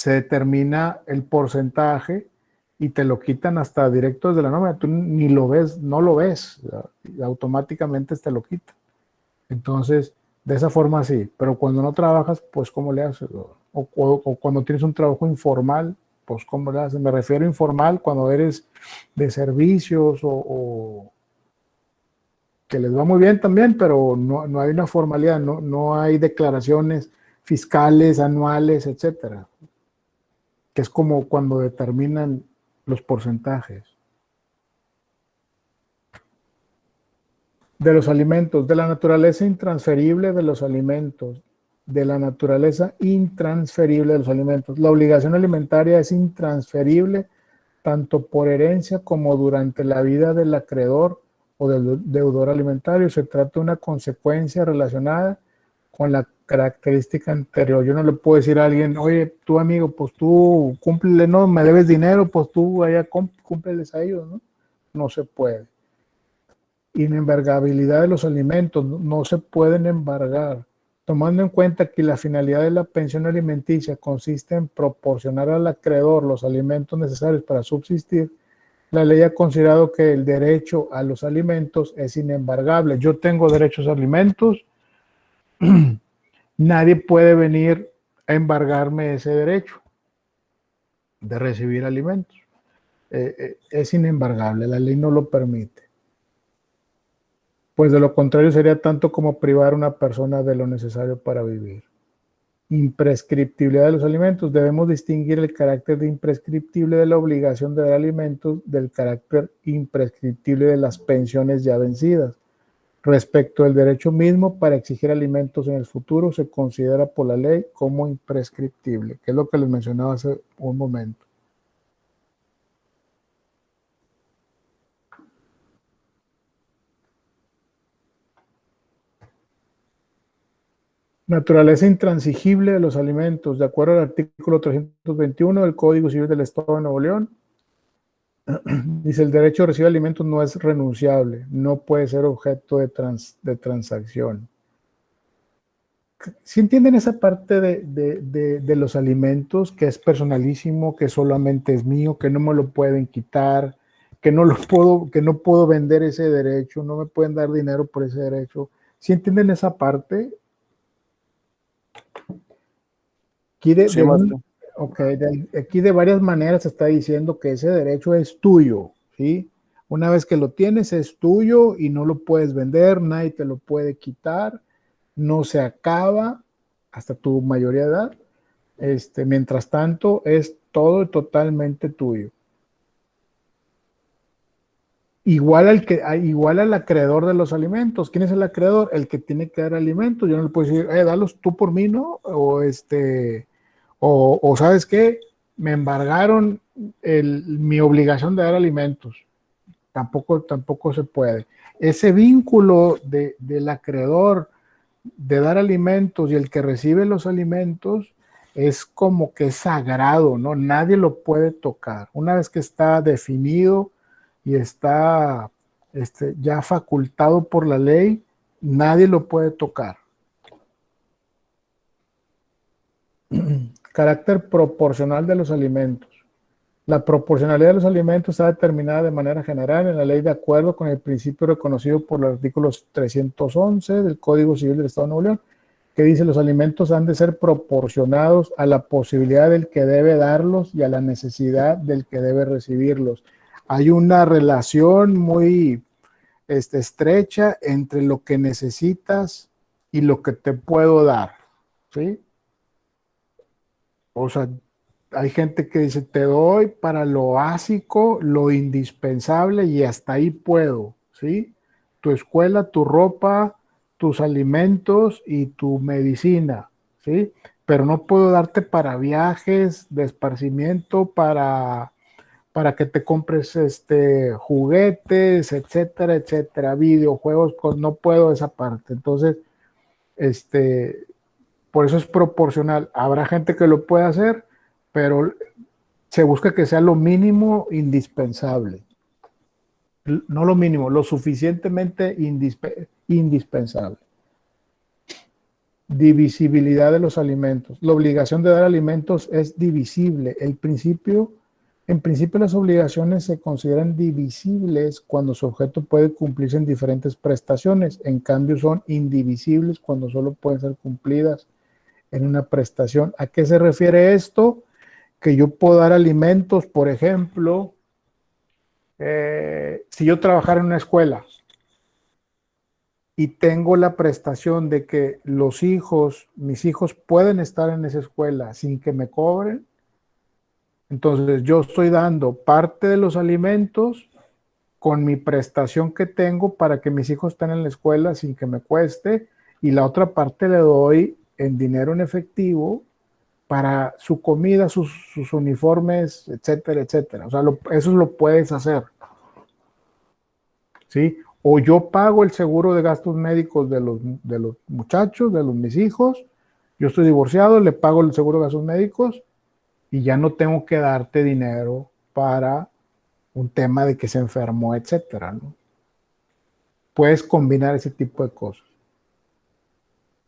determina el porcentaje y te lo quitan hasta directo desde la nómina. Tú ni lo ves, no lo ves, y automáticamente te lo quitan. Entonces, de esa forma sí, pero cuando no trabajas, pues ¿cómo le haces? O cuando tienes un trabajo informal, pues ¿cómo le haces? Me refiero a informal cuando eres de servicios o que les va muy bien también, pero no hay una formalidad, no hay declaraciones fiscales, anuales, etcétera, que es como cuando determinan los porcentajes. De los alimentos, de la naturaleza intransferible de los alimentos, de la naturaleza intransferible de los alimentos. La obligación alimentaria es intransferible tanto por herencia como durante la vida del acreedor o del deudor alimentario. Se trata de una consecuencia relacionada con la característica anterior. Yo no le puedo decir a alguien, oye, tú amigo, pues tú cúmplele, no, me debes dinero, pues tú allá cúmpleles a ellos, ¿no? No se puede. Inembargabilidad de los alimentos, no se pueden embargar. Tomando en cuenta que la finalidad de la pensión alimenticia consiste en proporcionar al acreedor los alimentos necesarios para subsistir, la ley ha considerado que el derecho a los alimentos es inembargable. Yo tengo derechos a alimentos, nadie puede venir a embargarme ese derecho de recibir alimentos. Es inembargable, la ley no lo permite. Pues de lo contrario sería tanto como privar a una persona de lo necesario para vivir. Imprescriptibilidad de los alimentos. Debemos distinguir el carácter de imprescriptible de la obligación de dar alimentos del carácter imprescriptible de las pensiones ya vencidas. Respecto al derecho mismo para exigir alimentos en el futuro, se considera por la ley como imprescriptible, que es lo que les mencionaba hace un momento. Naturaleza intransigible de los alimentos, de acuerdo al artículo 321 del Código Civil del Estado de Nuevo León. Dice, el derecho a recibir alimentos no es renunciable, no puede ser objeto de transacción. ¿Sí entienden esa parte de los alimentos, que es personalísimo, que solamente es mío, que no me lo pueden quitar, que no puedo vender ese derecho, no me pueden dar dinero por ese derecho? ¿Sí entienden esa parte? Aquí aquí de varias maneras se está diciendo que ese derecho es tuyo, ¿sí? Una vez que lo tienes es tuyo y no lo puedes vender, nadie te lo puede quitar, no se acaba hasta tu mayoría de edad. Mientras tanto es todo totalmente tuyo. Igual al acreedor de los alimentos. ¿Quién es el acreedor? El que tiene que dar alimentos. Yo no le puedo decir, dalos tú por mí, ¿no? O ¿sabes qué? Me embargaron mi obligación de dar alimentos. Tampoco se puede. Ese vínculo del acreedor de dar alimentos y el que recibe los alimentos es como que es sagrado, ¿no? Nadie lo puede tocar. Una vez que está definido y está ya facultado por la ley, nadie lo puede tocar. Carácter proporcional de los alimentos. La proporcionalidad de los alimentos está determinada de manera general en la ley de acuerdo con el principio reconocido por los artículos 311 del Código Civil del Estado de Nuevo León, que dice los alimentos han de ser proporcionados a la posibilidad del que debe darlos y a la necesidad del que debe recibirlos. Hay una relación muy estrecha entre lo que necesitas y lo que te puedo dar, ¿sí? O sea, hay gente que dice, te doy para lo básico, lo indispensable y hasta ahí puedo, ¿sí? Tu escuela, tu ropa, tus alimentos y tu medicina, ¿sí? Pero no puedo darte para viajes, de esparcimiento, para que te compres juguetes, etcétera, etcétera, videojuegos, no puedo esa parte. Entonces, por eso es proporcional. Habrá gente que lo puede hacer, pero se busca que sea lo mínimo indispensable. No lo mínimo, lo suficientemente indispensable. Divisibilidad de los alimentos. La obligación de dar alimentos es divisible. En principio, las obligaciones se consideran divisibles cuando su objeto puede cumplirse en diferentes prestaciones. En cambio, son indivisibles cuando solo pueden ser cumplidas en una prestación. ¿A qué se refiere esto? Que yo puedo dar alimentos, por ejemplo, si yo trabajara en una escuela y tengo la prestación de que mis hijos pueden estar en esa escuela sin que me cobren, entonces yo estoy dando parte de los alimentos con mi prestación que tengo para que mis hijos estén en la escuela sin que me cueste, y la otra parte le doy en dinero en efectivo para su comida, sus uniformes, etcétera, etcétera. O sea, eso lo puedes hacer, ¿sí? O yo pago el seguro de gastos médicos de los muchachos, mis hijos. Yo estoy divorciado, le pago el seguro de gastos médicos y ya no tengo que darte dinero para un tema de que se enfermó, etcétera, ¿no? Puedes combinar ese tipo de cosas.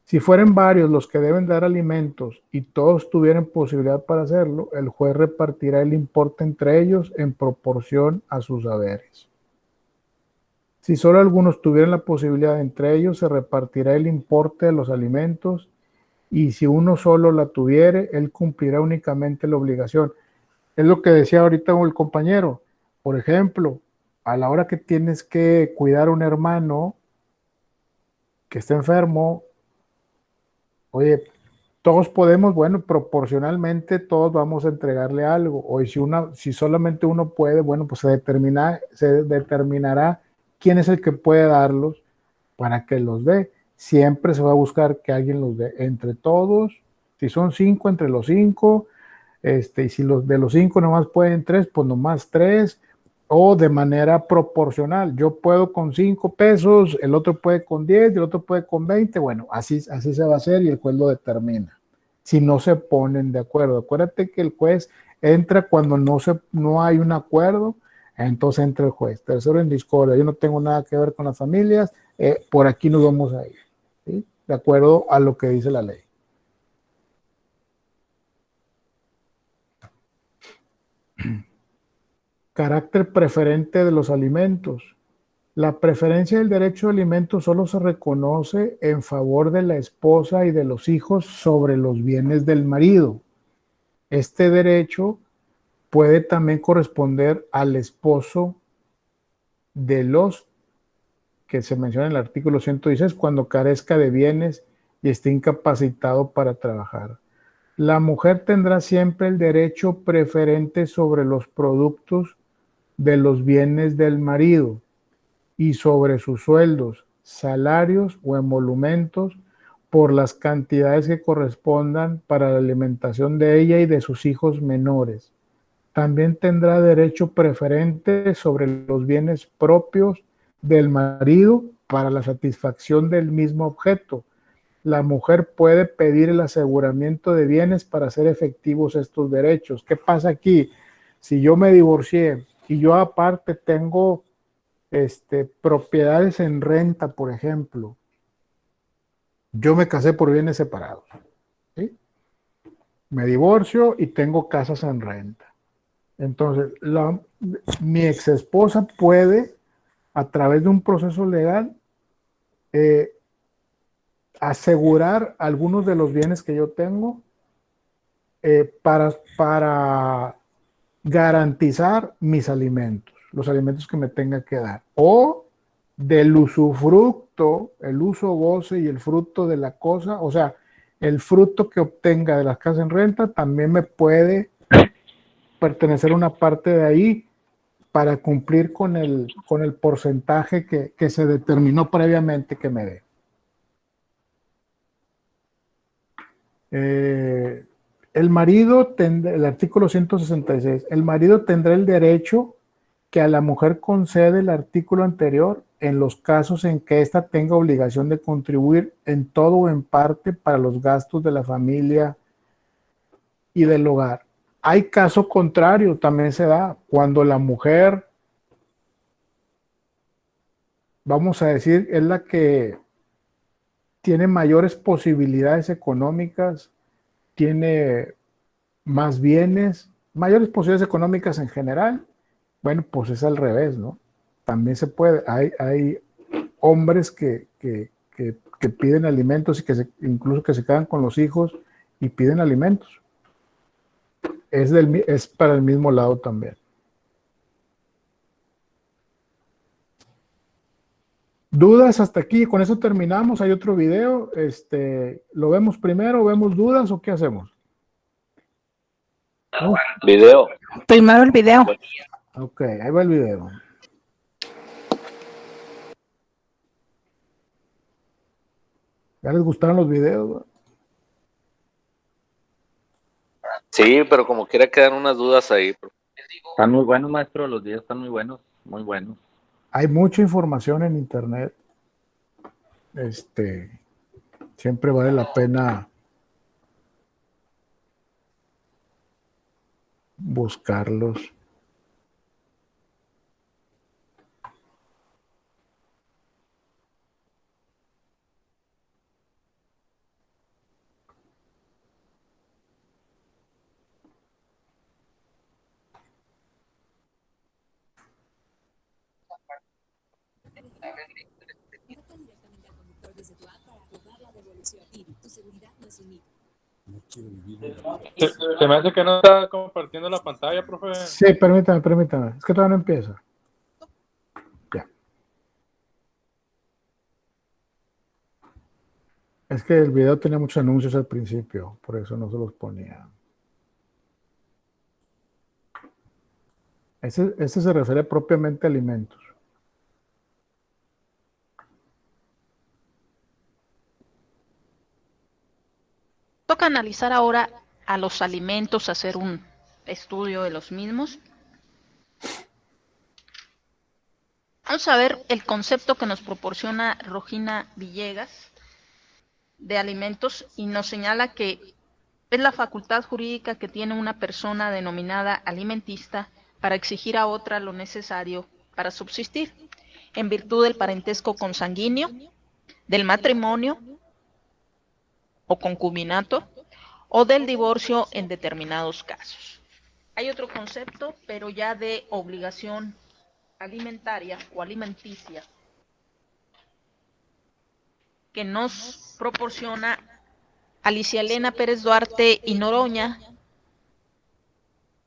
Si fueran varios los que deben dar alimentos y todos tuvieran posibilidad para hacerlo, el juez repartirá el importe entre ellos en proporción a sus haberes. Si solo algunos tuvieran la posibilidad entre ellos, se repartirá el importe de los alimentos, y si uno solo la tuviere, él cumplirá únicamente la obligación. Es lo que decía ahorita el compañero. Por ejemplo, a la hora que tienes que cuidar a un hermano que está enfermo, oye, todos podemos, bueno, proporcionalmente todos vamos a entregarle algo. O si solamente uno puede, bueno, pues se determinará quién es el que puede darlos para que los dé. Siempre se va a buscar que alguien los dé entre todos. Si son 5, entre los 5. Y si de los 5 nomás pueden 3, pues nomás 3. o de manera proporcional. Yo puedo con 5 pesos, el otro puede con 10, y el otro puede con 20. Bueno, así se va a hacer y el juez lo determina. Si no se ponen de acuerdo. Acuérdate que el juez entra cuando no hay un acuerdo, entonces entra el juez. Tercero, en discordia. Yo no tengo nada que ver con las familias, por aquí nos vamos a ir, ¿sí? De acuerdo a lo que dice la ley. Carácter preferente de los alimentos. La preferencia del derecho de alimentos solo se reconoce en favor de la esposa y de los hijos sobre los bienes del marido. Este derecho puede también corresponder al esposo de los que se menciona en el artículo 116 cuando carezca de bienes y esté incapacitado para trabajar. La mujer tendrá siempre el derecho preferente sobre los productos de los bienes del marido y sobre sus sueldos, salarios o emolumentos por las cantidades que correspondan para la alimentación de ella y de sus hijos menores. También tendrá derecho preferente sobre los bienes propios del marido para la satisfacción del mismo objeto. La mujer puede pedir el aseguramiento de bienes para hacer efectivos estos derechos. ¿Qué pasa aquí? Si yo me divorcié y yo aparte tengo propiedades en renta, por ejemplo, yo me casé por bienes separados, ¿sí? Me divorcio y tengo casas en renta. Entonces, mi ex esposa puede, a través de un proceso legal, asegurar algunos de los bienes que yo tengo para garantizar mis alimentos, los alimentos que me tenga que dar, o del usufructo, el uso, goce y el fruto de la cosa, o sea, el fruto que obtenga de las casas en renta también me puede pertenecer una parte de ahí para cumplir con el porcentaje que se determinó previamente que me dé. El marido el artículo 166, el marido tendrá el derecho que a la mujer concede el artículo anterior en los casos en que ésta tenga obligación de contribuir en todo o en parte para los gastos de la familia y del hogar. Hay caso contrario, también se da cuando la mujer, vamos a decir, es la que tiene mayores posibilidades económicas, tiene más bienes, mayores posibilidades económicas en general. Bueno, pues es al revés, ¿no? También se puede. Hay hombres que piden alimentos y incluso que se quedan con los hijos y piden alimentos. Es para el mismo lado también. ¿Dudas hasta aquí? Con eso terminamos. Hay otro video. ¿Lo vemos primero? ¿Vemos dudas o qué hacemos? Video. Primero el video. Ok, ahí va el video. ¿Ya les gustaron los videos? Sí, pero como quiera quedan unas dudas ahí. Están muy buenos, maestro. Los videos están muy buenos. Muy buenos. Hay mucha información en internet. Siempre vale la pena buscarlos. Se me hace que no está compartiendo la pantalla, profe. Sí, permítame. Es que todavía no empieza. Ya. Es que el video tenía muchos anuncios al principio, por eso no se los ponía. Este se refiere propiamente a alimentos. Toca analizar ahora a los alimentos, hacer un estudio de los mismos. Vamos a ver el concepto que nos proporciona Rogina Villegas de alimentos y nos señala que es la facultad jurídica que tiene una persona denominada alimentista para exigir a otra lo necesario para subsistir, en virtud del parentesco consanguíneo, del matrimonio o concubinato, o del divorcio en determinados casos. Hay otro concepto, pero ya de obligación alimentaria o alimenticia, que nos proporciona Alicia Elena Pérez Duarte y Noroña,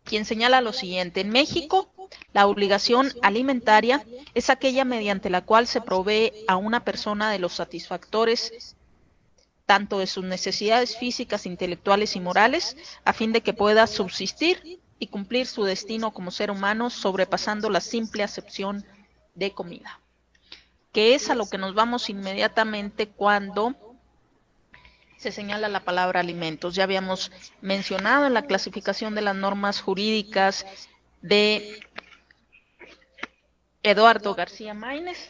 quien señala lo siguiente: en México, la obligación alimentaria es aquella mediante la cual se provee a una persona de los satisfactores tanto de sus necesidades físicas, intelectuales y morales, a fin de que pueda subsistir y cumplir su destino como ser humano, sobrepasando la simple acepción de comida. Que es a lo que nos vamos inmediatamente cuando se señala la palabra alimentos. Ya habíamos mencionado en la clasificación de las normas jurídicas de Eduardo García Maínez,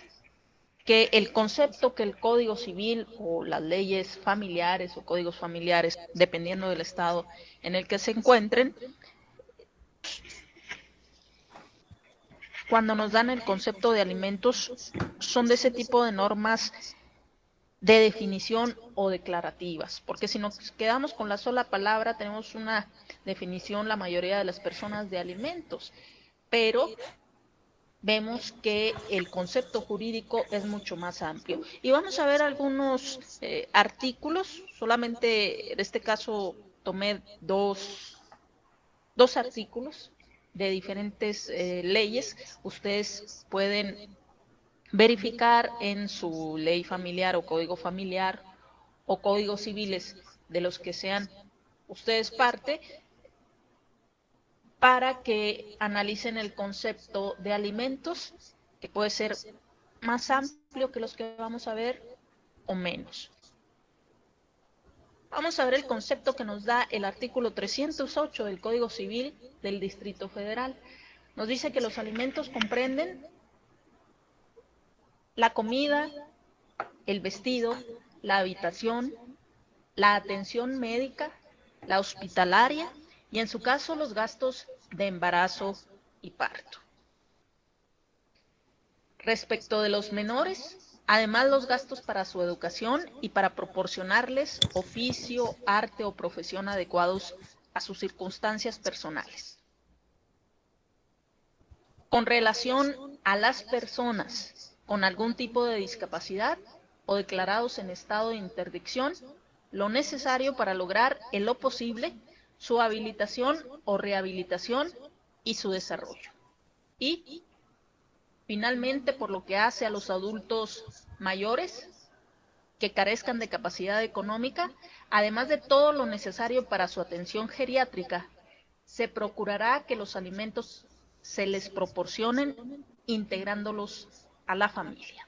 que el concepto que el Código Civil o las leyes familiares o códigos familiares, dependiendo del estado en el que se encuentren, cuando nos dan el concepto de alimentos, son de ese tipo de normas de definición o declarativas, porque si nos quedamos con la sola palabra, tenemos una definición la mayoría de las personas de alimentos, pero vemos que el concepto jurídico es mucho más amplio. Y vamos a ver algunos artículos, solamente en este caso tomé dos artículos de diferentes leyes. Ustedes pueden verificar en su ley familiar o códigos civiles de los que sean ustedes parte, para que analicen el concepto de alimentos, que puede ser más amplio que los que vamos a ver o menos. Vamos a ver el concepto que nos da el artículo 308 del Código Civil del Distrito Federal. Nos dice que los alimentos comprenden la comida, el vestido, la habitación, la atención médica, la hospitalaria, y en su caso los gastos de embarazo y parto. Respecto de los menores, además los gastos para su educación y para proporcionarles oficio, arte o profesión adecuados a sus circunstancias personales. Con relación a las personas con algún tipo de discapacidad o declarados en estado de interdicción, lo necesario para lograr en lo posible su habilitación o rehabilitación y su desarrollo. Y, finalmente, por lo que hace a los adultos mayores que carezcan de capacidad económica, además de todo lo necesario para su atención geriátrica, se procurará que los alimentos se les proporcionen integrándolos a la familia.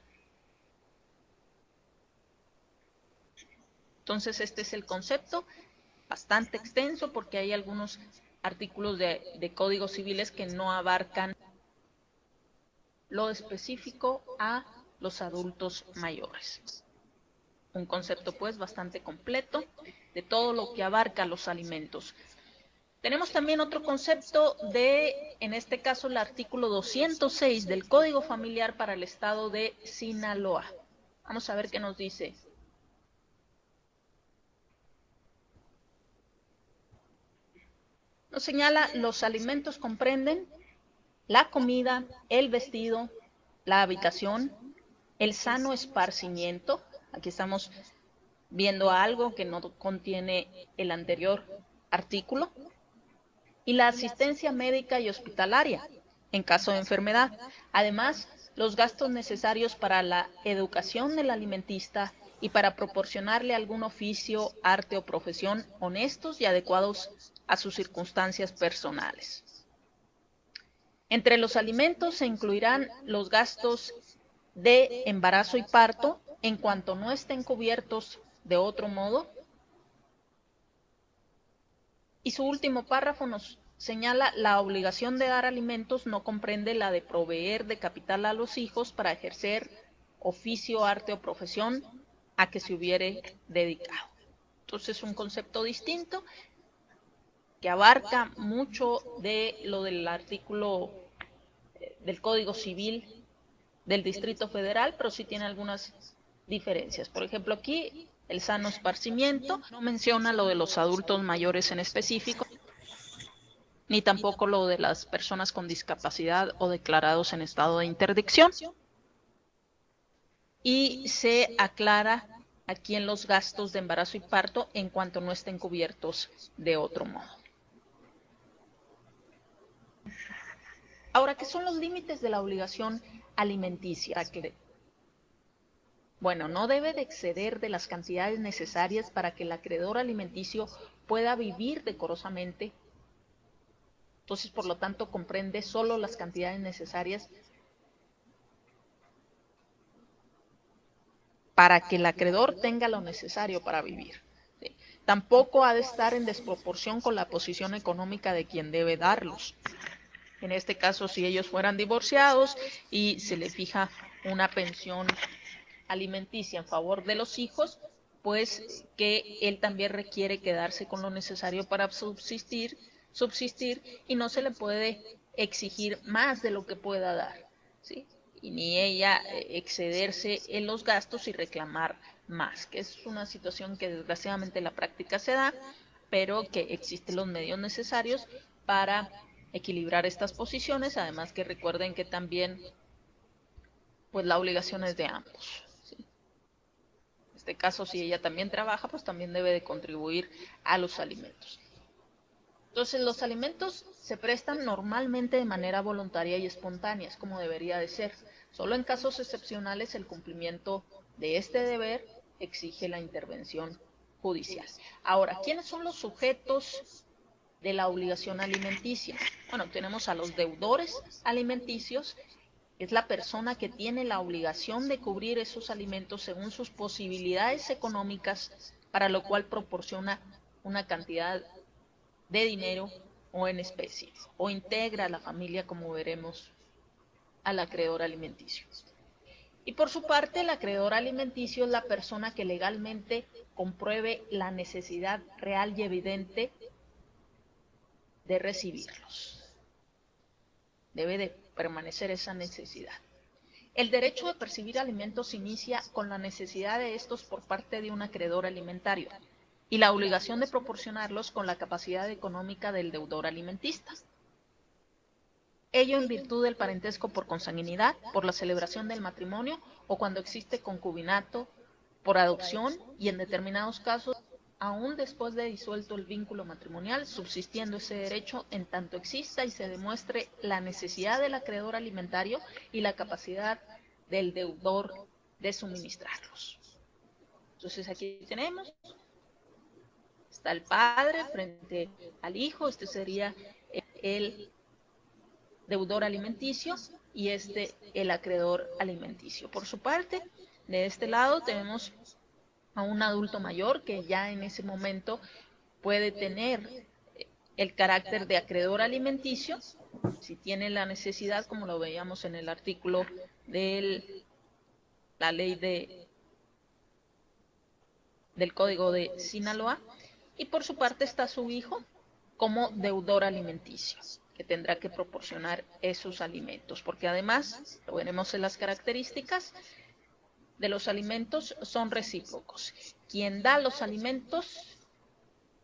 Entonces, este es el concepto, bastante extenso porque hay algunos artículos de códigos civiles que no abarcan lo específico a los adultos mayores. Un concepto pues bastante completo de todo lo que abarca los alimentos. Tenemos también otro concepto de, en este caso, el artículo 206 del Código Familiar para el estado de Sinaloa. Vamos a ver qué nos dice. Nos señala, los alimentos comprenden la comida, el vestido, la habitación, el sano esparcimiento. Aquí estamos viendo algo que no contiene el anterior artículo. Y la asistencia médica y hospitalaria en caso de enfermedad. Además, los gastos necesarios para la educación del alimentista y para proporcionarle algún oficio, arte o profesión honestos y adecuados a sus circunstancias personales. Entre los alimentos se incluirán los gastos de embarazo y parto en cuanto no estén cubiertos de otro modo. Y su último párrafo nos señala la obligación de dar alimentos no comprende la de proveer de capital a los hijos para ejercer oficio, arte o profesión a que se hubiere dedicado. Entonces es un concepto distinto que abarca mucho de lo del artículo del Código Civil del Distrito Federal, pero sí tiene algunas diferencias. Por ejemplo, aquí el sano esparcimiento no menciona lo de los adultos mayores en específico, ni tampoco lo de las personas con discapacidad o declarados en estado de interdicción. Y se aclara aquí en los gastos de embarazo y parto en cuanto no estén cubiertos de otro modo. Ahora, ¿qué son los límites de la obligación alimenticia? Bueno, no debe de exceder de las cantidades necesarias para que el acreedor alimenticio pueda vivir decorosamente. Entonces, por lo tanto, comprende solo las cantidades necesarias para que el acreedor tenga lo necesario para vivir. ¿Sí? Tampoco ha de estar en desproporción con la posición económica de quien debe darlos. En este caso, si ellos fueran divorciados y se le fija una pensión alimenticia en favor de los hijos, pues que él también requiere quedarse con lo necesario para subsistir y no se le puede exigir más de lo que pueda dar, ¿sí? Y ni ella excederse en los gastos y reclamar más, que es una situación que desgraciadamente en la práctica se da, pero que existen los medios necesarios para equilibrar estas posiciones, además que recuerden que también pues la obligación es de ambos, ¿sí? En este caso, si ella también trabaja, pues también debe de contribuir a los alimentos. Entonces, los alimentos se prestan normalmente de manera voluntaria y espontánea, es como debería de ser. Solo en casos excepcionales el cumplimiento de este deber exige la intervención judicial. Ahora, ¿quiénes son los sujetos de la obligación alimenticia? Bueno, tenemos a los deudores alimenticios, es la persona que tiene la obligación de cubrir esos alimentos según sus posibilidades económicas, para lo cual proporciona una cantidad de dinero o en especie, o integra a la familia, como veremos, al acreedor alimenticio. Y por su parte, el acreedor alimenticio es la persona que legalmente compruebe la necesidad real y evidente de recibirlos. Debe de permanecer esa necesidad. El derecho de percibir alimentos inicia con la necesidad de estos por parte de un acreedor alimentario y la obligación de proporcionarlos con la capacidad económica del deudor alimentista. Ello en virtud del parentesco por consanguinidad, por la celebración del matrimonio o cuando existe concubinato, por adopción y en determinados casos, aún después de disuelto el vínculo matrimonial, subsistiendo ese derecho en tanto exista y se demuestre la necesidad del acreedor alimentario y la capacidad del deudor de suministrarlos. Entonces aquí tenemos, está el padre frente al hijo, este sería el deudor alimenticio y el acreedor alimenticio. Por su parte, de este lado tenemos a un adulto mayor que ya en ese momento puede tener el carácter de acreedor alimenticio, si tiene la necesidad, como lo veíamos en el artículo de la ley del Código de Sinaloa, y por su parte está su hijo como deudor alimenticio, que tendrá que proporcionar esos alimentos, porque además, lo veremos en las características de los alimentos, son recíprocos. Quien da los alimentos,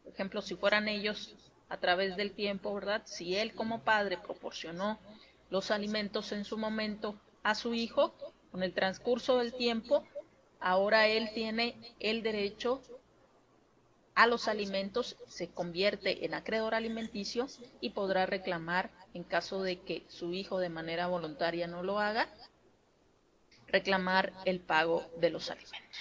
por ejemplo, si fueran ellos a través del tiempo, ¿verdad? Si él como padre proporcionó los alimentos en su momento a su hijo, con el transcurso del tiempo, ahora él tiene el derecho a los alimentos, se convierte en acreedor alimenticio y podrá reclamar, en caso de que su hijo de manera voluntaria no lo haga, reclamar el pago de los alimentos.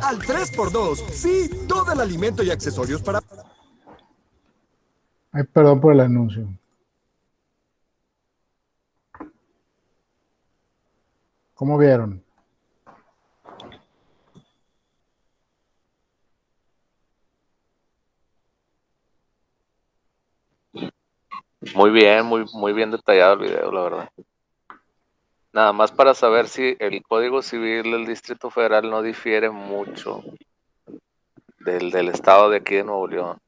Al 3x2, sí, todo el alimento y accesorios para... Ay, perdón por el anuncio. ¿Cómo vieron? Muy bien detallado el video, la verdad. Nada más para saber si el Código Civil del Distrito Federal no difiere mucho del estado de aquí de Nuevo León.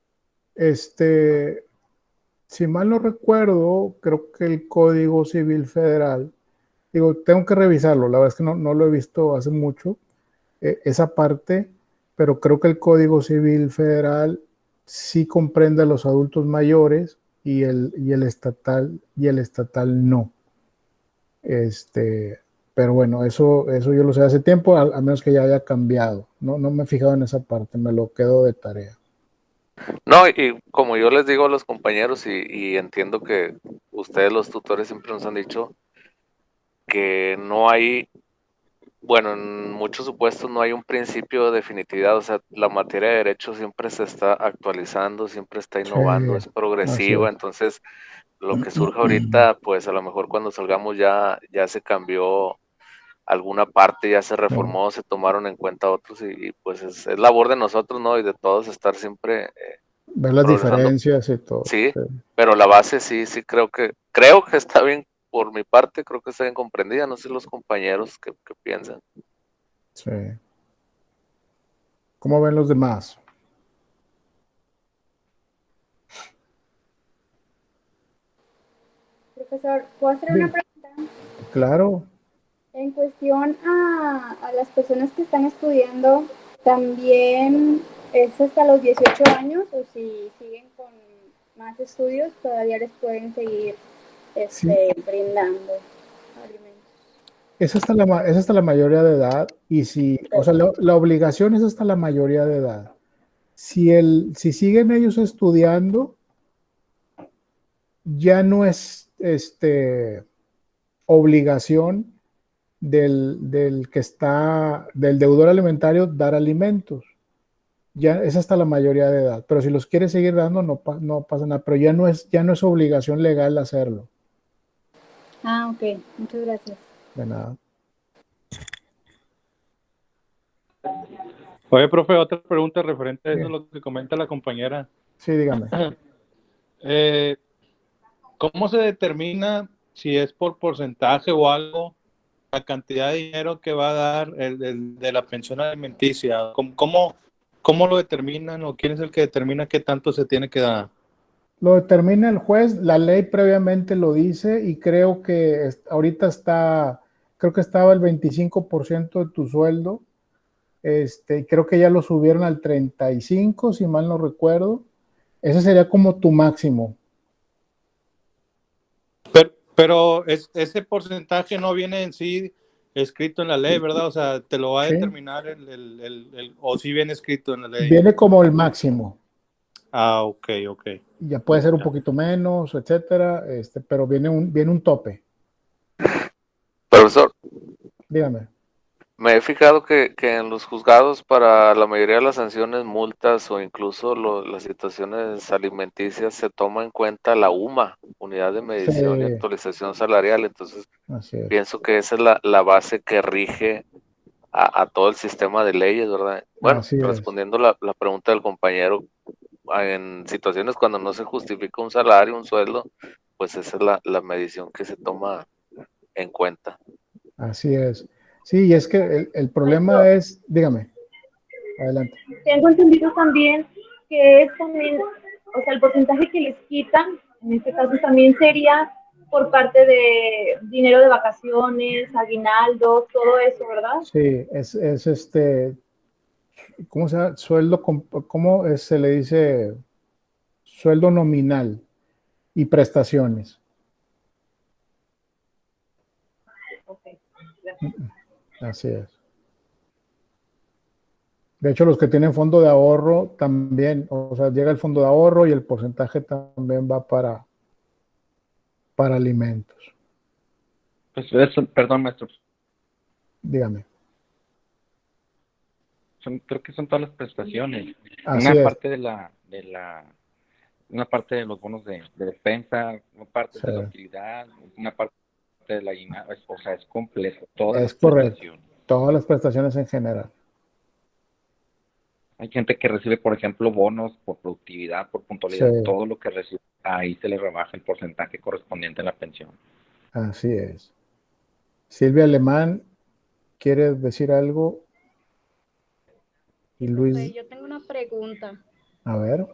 Si mal no recuerdo, creo que el Código Civil Federal, digo, tengo que revisarlo, la verdad es que no lo he visto hace mucho, esa parte, pero creo que el Código Civil Federal sí comprende a los adultos mayores y el estatal no. Pero bueno, eso yo lo sé hace tiempo, a menos que ya haya cambiado. No me he fijado en esa parte, me lo quedo de tarea. No, y como yo les digo a los compañeros, y entiendo que ustedes los tutores siempre nos han dicho que no hay, bueno, en muchos supuestos no hay un principio de definitividad, o sea, la materia de derecho siempre se está actualizando, siempre está innovando, es Así progresiva, es. entonces lo que surge ahorita, pues a lo mejor cuando salgamos ya se cambió alguna parte, ya se reformó, se tomaron en cuenta otros y pues es labor de nosotros, ¿no? Y de todos estar siempre Ver las progresando. diferencias y todo. Sí, pero la base sí creo que está bien por mi parte, creo que está bien comprendida, no sé los compañeros qué piensan. Sí. ¿Cómo ven los demás? Profesor, ¿puedo hacer una pregunta? Claro. En cuestión a las personas que están estudiando, ¿también es hasta los 18 años o si siguen con más estudios todavía les pueden seguir brindando alimentos? Es hasta la mayoría de edad y o sea, la obligación es hasta la mayoría de edad. Si siguen ellos estudiando, ya no es obligación del deudor alimentario dar alimentos. Ya es hasta la mayoría de edad, pero si los quiere seguir dando no pasa nada, pero ya no es obligación legal hacerlo. Ah, ok, muchas gracias. De nada. Oye, profe, otra pregunta referente a eso, lo que comenta la compañera. Sí, dígame. ¿Cómo se determina si es por porcentaje o algo la cantidad de dinero que va a dar de la pensión alimenticia? ¿Cómo lo determinan o quién es el que determina qué tanto se tiene que dar? Lo determina el juez, la ley previamente lo dice y creo que ahorita creo que estaba el 25% de tu sueldo, creo que ya lo subieron al 35%, si mal no recuerdo. Ese sería como tu máximo. Pero ese porcentaje no viene en sí escrito en la ley, ¿verdad? O sea, te lo va a determinar o sí viene escrito en la ley. Viene como el máximo. Ah, ok. Ya puede ser un poquito menos, etcétera, pero viene un tope. Profesor. Dígame. Me he fijado que en los juzgados para la mayoría de las sanciones, multas o incluso las situaciones alimenticias se toma en cuenta la UMA, Unidad de Medición y Actualización Salarial. Entonces, pienso que esa es la base que rige a todo el sistema de leyes, ¿verdad? Bueno, respondiendo la pregunta del compañero, en situaciones cuando no se justifica un salario, un sueldo, pues esa es la medición que se toma en cuenta. Así es. Sí, y es que el problema es, dígame, adelante. Tengo entendido también que es también, o sea, el porcentaje que les quitan, en este caso también sería por parte de dinero de vacaciones, aguinaldos, todo eso, ¿verdad? Sí, es ¿cómo se llama? ¿Cómo se le dice? Sueldo nominal y prestaciones. Okay. Así es. De hecho, los que tienen fondo de ahorro también, o sea, llega el fondo de ahorro y el porcentaje también va para alimentos. Pues perdón, maestro. Dígame. Creo que son todas las prestaciones. Así una es. parte una parte de los bonos de defensa, una parte de la utilidad, una parte de la aguinaldo, o sea, es completo. Es correcto. Todas las prestaciones en general. Hay gente que recibe, por ejemplo, bonos por productividad, por puntualidad, Sí, todo lo que recibe, ahí se le rebaja el porcentaje correspondiente a la pensión. así es. Silvia Alemán, ¿quiere decir algo? Y Profe, Luis, yo tengo una pregunta. a ver.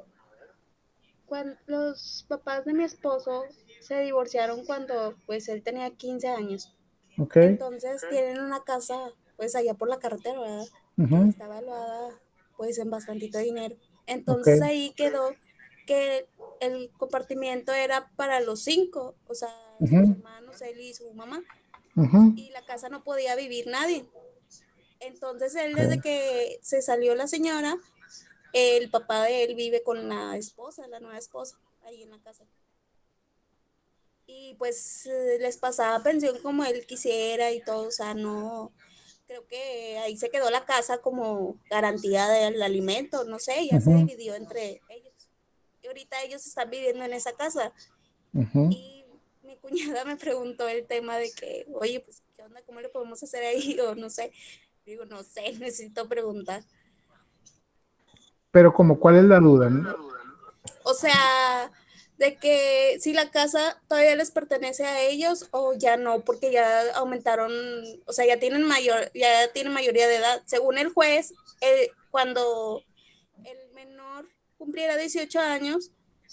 Cuando los papás de mi esposo se divorciaron cuando pues él tenía 15 años. Ok. Entonces tienen una casa pues allá por la carretera, ¿verdad? Que Ujú, está valuada pues en bastantito dinero. ok. Entonces ahí quedó que el compartimiento era para los 5, o sea, sus Ujú, hermanos, él y su mamá, ujú, y la casa no podía vivir nadie. Entonces él desde ok. que se salió la señora, el papá de él vive con la esposa, la nueva esposa, ahí en la casa. Y pues les pasaba pensión como él quisiera y todo, o sea, no, creo que ahí se quedó la casa como garantía del alimento, no sé, ya se Ujú, dividió entre ellos. Y ahorita ellos están viviendo en esa casa. ujú. Y mi cuñada me preguntó el tema de que, oye, pues, ¿qué onda? ¿Cómo le podemos hacer ahí? O no sé. Digo, no sé, necesito preguntar. Pero como, ¿cuál es la duda? O sea, de que si la casa todavía les pertenece a ellos o ya no, porque ya aumentaron, o sea, ya tienen mayoría de edad. Según el juez, cuando el menor cumpliera 18 años,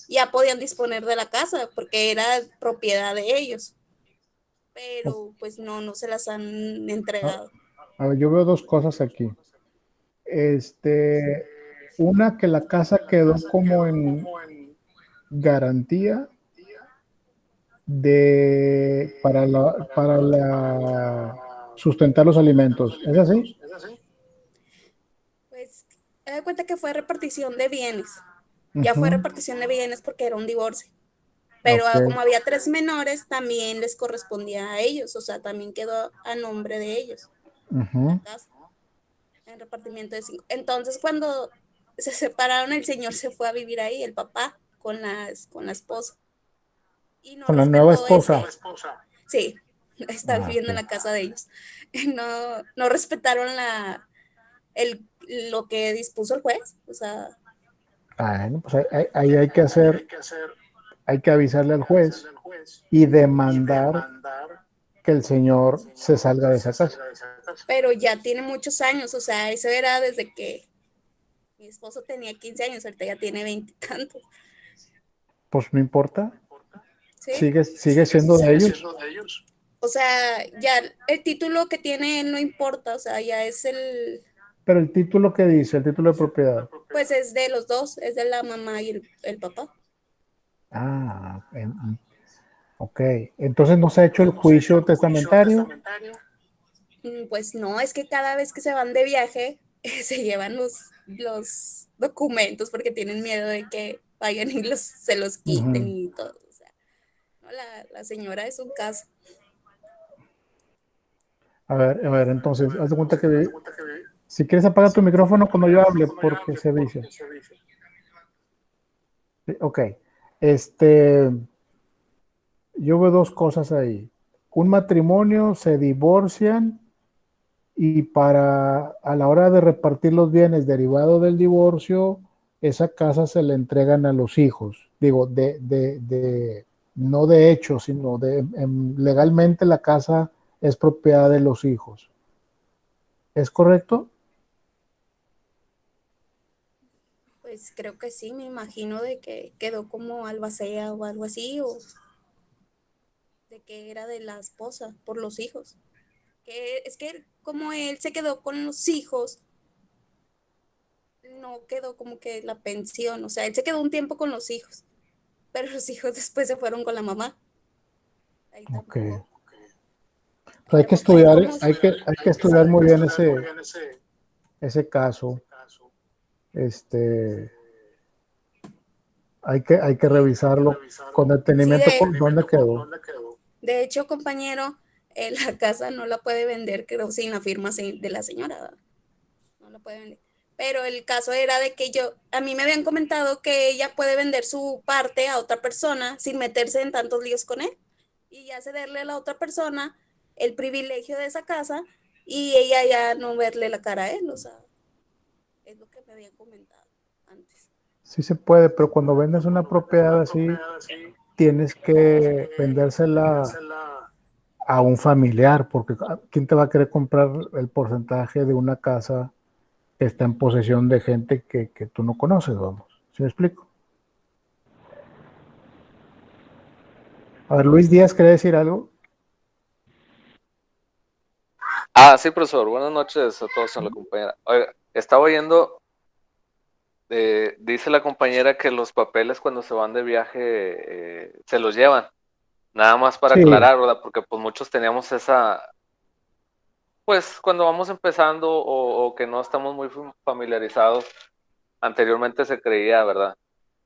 ya podían disponer de la casa porque era propiedad de ellos, pero pues no, no se las han A, entregado. a ver, yo veo dos cosas aquí. Este, una que la casa quedó como en garantía para sustentar los alimentos. ¿Es así? Pues, me da cuenta que fue repartición de bienes. Ya fue Ujú, repartición de bienes porque era un divorcio. Pero ok. como había 3 menores, también les correspondía a ellos, o sea, también quedó a nombre de ellos la Ujú. casa, en repartimiento de 5. Entonces, cuando se separaron, el señor se fue a vivir ahí, el papá, con la esposa. Y no Con la nueva respetó esposa. sí, está Ah, viviendo en ok. la casa de ellos. No, no respetaron lo que dispuso el juez, o sea, Bueno, pues ahí hay que avisarle al juez y demandar que el señor se salga de esa casa. pero ya tiene muchos años, o sea, eso era desde que mi esposo tenía 15 años, ahorita ya tiene 20 y tantos, Pues no importa, ¿sí? sigue siendo de ellos. O sea, ya el título que tiene él no importa, o sea, ya es Pero el título que dice, el título de propiedad. pues es de los dos, es de la mamá y el papá. Ah, ok. Entonces no se ha hecho el juicio testamentario. Pues no, es que cada vez que se van de viaje, se llevan los documentos porque tienen miedo de que vayan y se los quiten Ujú. y todo. O sea, no, la señora es un caso. A ver, entonces, haz de cuenta que si quieres apaga tu micrófono cuando yo hable porque se dice. Ok. Este, yo veo dos cosas ahí. Un matrimonio se divorcian y a la hora de repartir los bienes derivados del divorcio, esa casa se le entregan a los hijos. Digo, no de hecho, sino legalmente la casa es propiedad de los hijos. ¿Es correcto? Pues creo que sí, me imagino de que quedó como albacea o algo así, o de que era de la esposa por los hijos. Que es que como él se quedó con los hijos, no quedó como que la pensión, o sea, él se quedó un tiempo con los hijos, pero los hijos después se fueron con la mamá. Ahí Ok. tampoco. Hay que Pero pues estudiar, como hay que estudiar muy bien ese caso. Este, hay que revisarlo con sí, detenimiento por dónde quedó. de hecho, compañero, la casa no la puede vender, creo, sin la firma de la señora, ¿verdad? No la puede vender. Pero el caso era de que a mí me habían comentado que ella puede vender su parte a otra persona sin meterse en tantos líos con él y ya cederle a la otra persona el privilegio de esa casa y ella ya no verle la cara a él, o sea, es lo que me habían comentado antes. Sí se puede, pero cuando vendes una propiedad así, tienes que vendérsela a un familiar, porque ¿quién te va a querer comprar el porcentaje de una casa que está en posesión de gente que tú no conoces, vamos? ¿Sí me explico? A ver, Luis Díaz, ¿quiere decir algo? Sí, profesor. Buenas noches a todos en la compañera. Oiga, estaba oyendo, dice la compañera que los papeles cuando se van de viaje se los llevan. Nada más para Sí. aclarar, ¿verdad? Porque pues muchos teníamos esa, pues cuando vamos empezando o que no estamos muy familiarizados, anteriormente se creía, ¿verdad?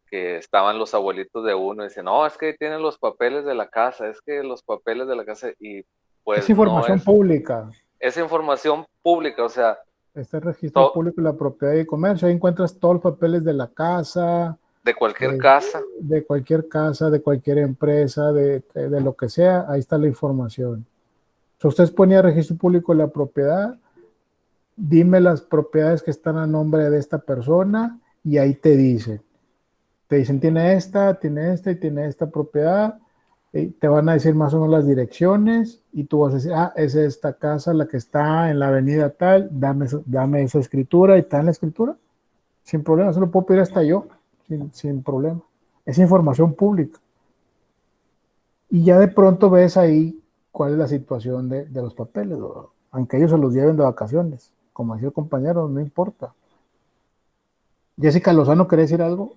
Que estaban los abuelitos de uno y dicen, no, es que tienen los papeles de la casa, es que los papeles de la casa, y pues Es no información es, pública. es información pública, o sea, Está el registro to- público de la propiedad y comercio. Ahí encuentras todos los papeles de la casa, de cualquier casa. de cualquier casa, de cualquier empresa, de lo que sea. Ahí está la información. Si usted ponía registro público de la propiedad, dime las propiedades que están a nombre de esta persona y ahí te dicen. Te dicen, tiene esta y tiene esta propiedad. Y te van a decir más o menos las direcciones y tú vas a decir, es esta casa la que está en la avenida tal, dame esa escritura y está en la escritura. Sin problema, se lo puedo pedir hasta yo, sin problema. Es información pública. Y ya de pronto ves ahí cuál es la situación de los papeles, aunque ellos se los lleven de vacaciones. Como decía el compañero, no importa. Jessica Lozano, ¿querés decir algo?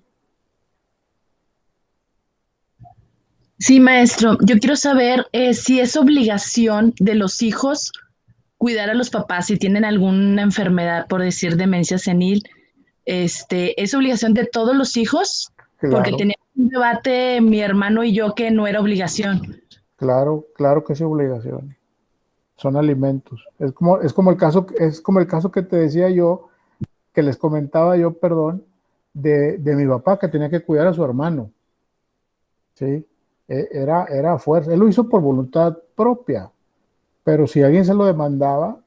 Sí, maestro, yo quiero saber si es obligación de los hijos cuidar a los papás si tienen alguna enfermedad, por decir demencia senil. ¿Es obligación de todos los hijos? Porque Claro, teníamos un debate mi hermano y yo que no era obligación. claro que es obligación. Son alimentos. Es como el caso que te decía yo, que les comentaba yo, perdón, de mi papá que tenía que cuidar a su hermano. ¿Sí? Era fuerza. Él lo hizo por voluntad propia, pero si alguien se lo demandaba,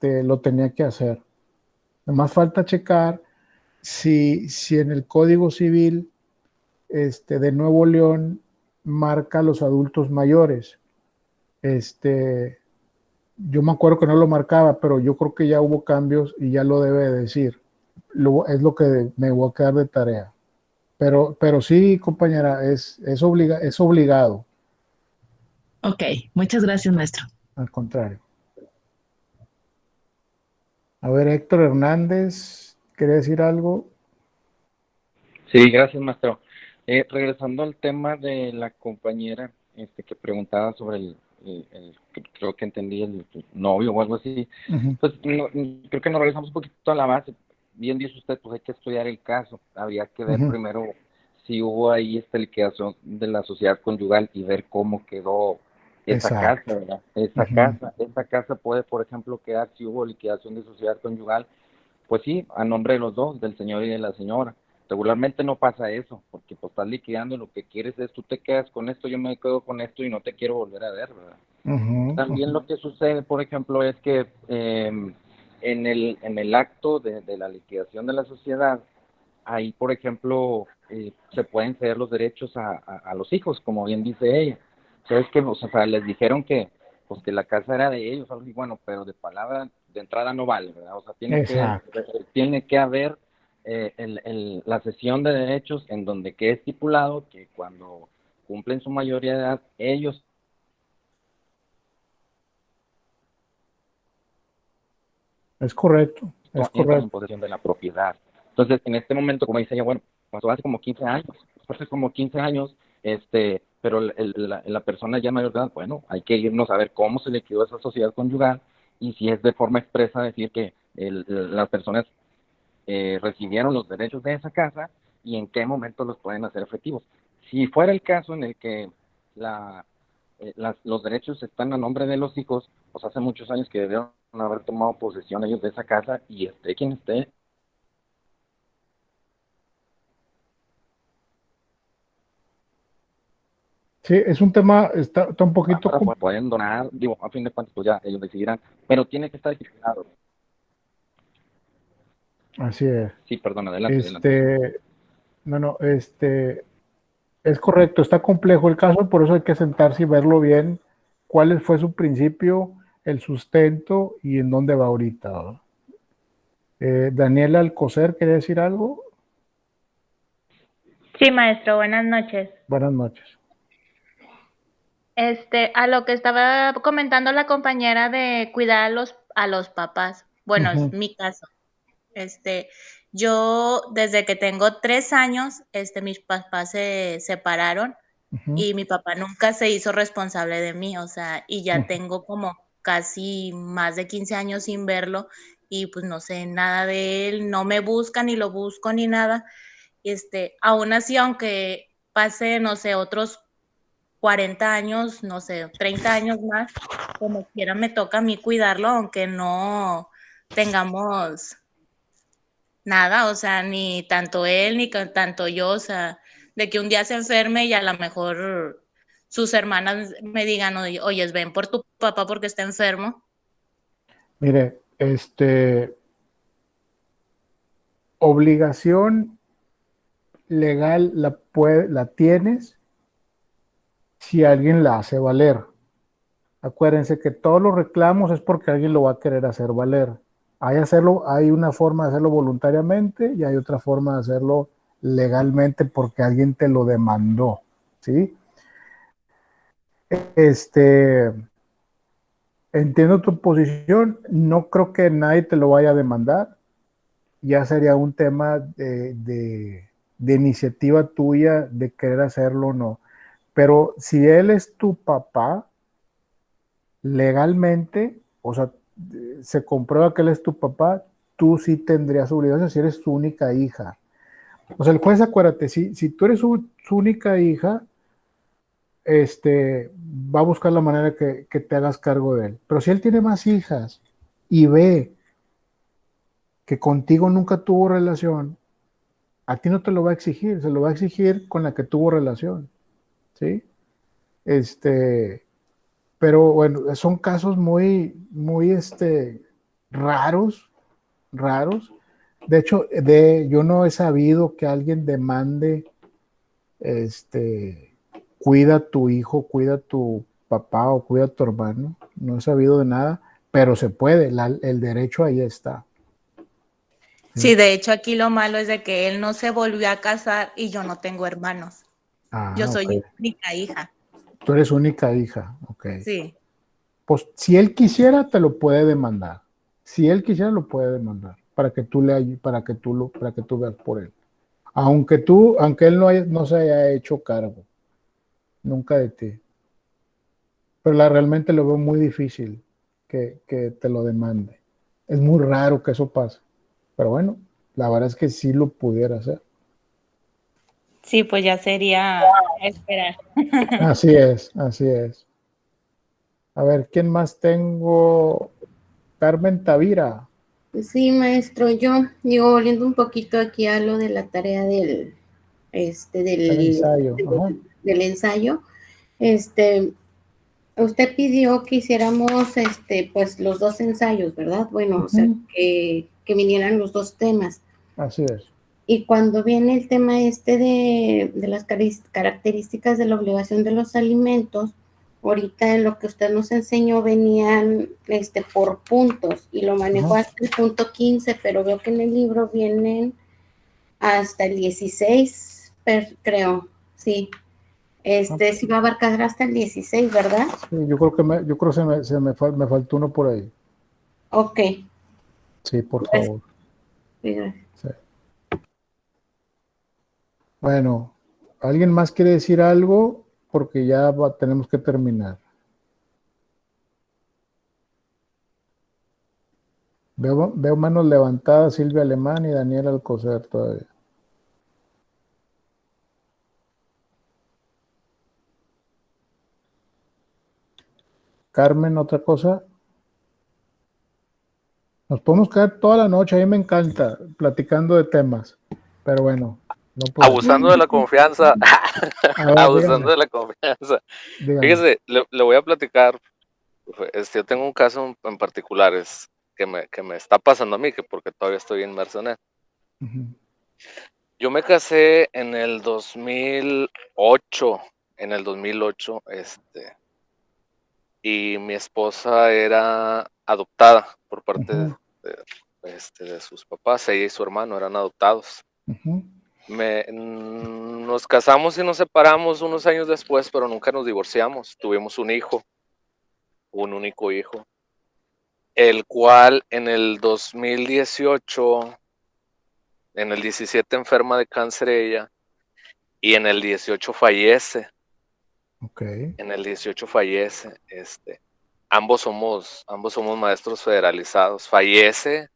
lo tenía que hacer. Nomás falta checar si en el Código Civil de Nuevo León marca a los adultos mayores. Yo me acuerdo que no lo marcaba, pero yo creo que ya hubo cambios y ya lo debe de decir. Es lo que me voy a quedar de tarea. Pero sí, compañera, es obligado. Ok, muchas gracias, maestro. Al contrario. A ver, Héctor Hernández, ¿quiere decir algo? Sí, gracias, maestro. Regresando al tema de la compañera que preguntaba sobre creo que entendí el novio o algo así, pues creo que nos regresamos un poquito a la base. Bien dice usted, pues hay que estudiar el caso. Habría que ver primero si hubo ahí esta liquidación de la sociedad conyugal y ver cómo quedó esa Exacto. casa, ¿verdad? Esa casa puede, por ejemplo, quedar, si hubo liquidación de sociedad conyugal, pues sí, a nombre de los dos, del señor y de la señora. Regularmente no pasa eso, porque pues estás liquidando, lo que quieres es tú te quedas con esto, yo me quedo con esto y no te quiero volver a ver, ¿verdad? También lo que sucede, por ejemplo, es que en el acto de la liquidación de la sociedad, ahí, por ejemplo, se pueden ceder los derechos a los hijos, como bien dice ella. ¿Sabes qué? O sea, les dijeron que pues que la casa era de ellos, algo así, bueno, pero de palabra de entrada no vale, ¿verdad? O sea, tiene que haber la cesión de derechos en donde quede estipulado que cuando cumplen su mayoría de edad, ellos Es correcto. entran en posesión de la propiedad. Entonces, en este momento, como dice ella, bueno, pasó hace como 15 años, pero la persona ya mayor de edad, bueno, hay que irnos a ver cómo se liquidó esa sociedad conyugal y si es de forma expresa decir que las personas recibieron los derechos de esa casa y en qué momento los pueden hacer efectivos. Si fuera el caso en el que los derechos están a nombre de los hijos, pues hace muchos años que debieron haber tomado posesión ellos de esa casa y quien esté. Sí, es un tema, está un poquito... Pueden donar, digo, a fin de cuentas, pues ya ellos decidirán, pero tiene que estar equilibrado. Así es. Sí, perdón, adelante. No, es correcto, está complejo el caso, por eso hay que sentarse y verlo bien, cuál fue su principio, el sustento y en dónde va ahorita, ¿no? Daniela Alcocer, ¿quería decir algo? Sí, maestro, buenas noches. Buenas noches. A lo que estaba comentando la compañera de cuidar a los papás. Bueno, es mi caso. Yo desde que tengo 3 años, mis papás se separaron y mi papá nunca se hizo responsable de mí, o sea, y ya tengo como casi más de 15 años sin verlo y pues no sé nada de él, no me busca ni lo busco ni nada. Aún así, aunque pase, no sé, otros 40 años, no sé, 30 años más, como quiera me toca a mí cuidarlo, aunque no tengamos nada, o sea, ni tanto él ni tanto yo, o sea, de que un día se enferme y a lo mejor sus hermanas me digan, oye, ven por tu papá porque está enfermo. Mire, obligación legal la tienes si alguien la hace valer. Acuérdense que todos los reclamos es porque alguien lo va a querer hacer valer. Hay una forma de hacerlo voluntariamente y hay otra forma de hacerlo legalmente porque alguien te lo demandó, ¿sí? Entiendo tu posición, no creo que nadie te lo vaya a demandar, ya sería un tema de iniciativa tuya de querer hacerlo o no. Pero si él es tu papá, legalmente, o sea, se comprueba que él es tu papá, tú sí tendrías obligación si eres su única hija. O sea, el juez, acuérdate, si tú eres su única hija, va a buscar la manera que te hagas cargo de él. Pero si él tiene más hijas y ve que contigo nunca tuvo relación, a ti no te lo va a exigir, se lo va a exigir con la que tuvo relación, ¿sí? Pero bueno, son casos muy, muy, raros. De hecho, yo no he sabido que alguien demande, cuida a tu hijo, cuida a tu papá o cuida a tu hermano. No he sabido de nada, pero se puede, el derecho ahí está. Sí, de hecho aquí lo malo es de que él no se volvió a casar y yo no tengo hermanos. Yo soy Okay. única hija. Tú eres única hija, ok. Sí. Pues si él quisiera, te lo puede demandar. Si él quisiera, lo puede demandar para que tú para que tú veas por él. Aunque él no se haya hecho cargo nunca de ti. Pero realmente lo veo muy difícil que te lo demande. Es muy raro que eso pase. Pero bueno, la verdad es que sí lo pudiera hacer. Sí, pues ya sería esperar. Así es. A ver, ¿quién más tengo? Carmen Tavira. Sí, maestro, yo digo, volviendo un poquito aquí a lo de la tarea del ensayo. Del ensayo, usted pidió que hiciéramos, pues los 2 ensayos, ¿verdad? Bueno, o sea, que vinieran los 2 temas. Así es. Y cuando viene el tema de las características de la obligación de los alimentos, ahorita en lo que usted nos enseñó venían por puntos y lo manejó hasta el punto 15, pero veo que en el libro vienen hasta el 16, creo, sí. Sí va a abarcar hasta el 16, ¿verdad? Sí, yo creo que me faltó uno por ahí. Ok. Sí, por favor. Sí, gracias. Sí. Bueno, ¿alguien más quiere decir algo? Porque ya tenemos que terminar. Veo manos levantadas, Silvia Alemán y Daniel Alcocer todavía. Carmen, ¿otra cosa? Nos podemos quedar toda la noche, a mí me encanta platicando de temas, pero bueno. No abusando de la confianza. Ver, abusando de la confianza. Dígame. Fíjese, le voy a platicar. Yo tengo un caso en particular. que me está pasando a mí, que porque todavía estoy inmerso en él. Ujú. Yo me casé en el 2008, y mi esposa era adoptada por parte Ujú. de sus papás. Ella y su hermano eran adoptados. Ujú. Nos casamos y nos separamos unos años después, pero nunca nos divorciamos. Tuvimos un hijo, un único hijo, el cual en el 2018, en el 17 enferma de cáncer ella, y en el 18 fallece. Ok. En el 18 fallece. Ambos somos maestros federalizados. Fallece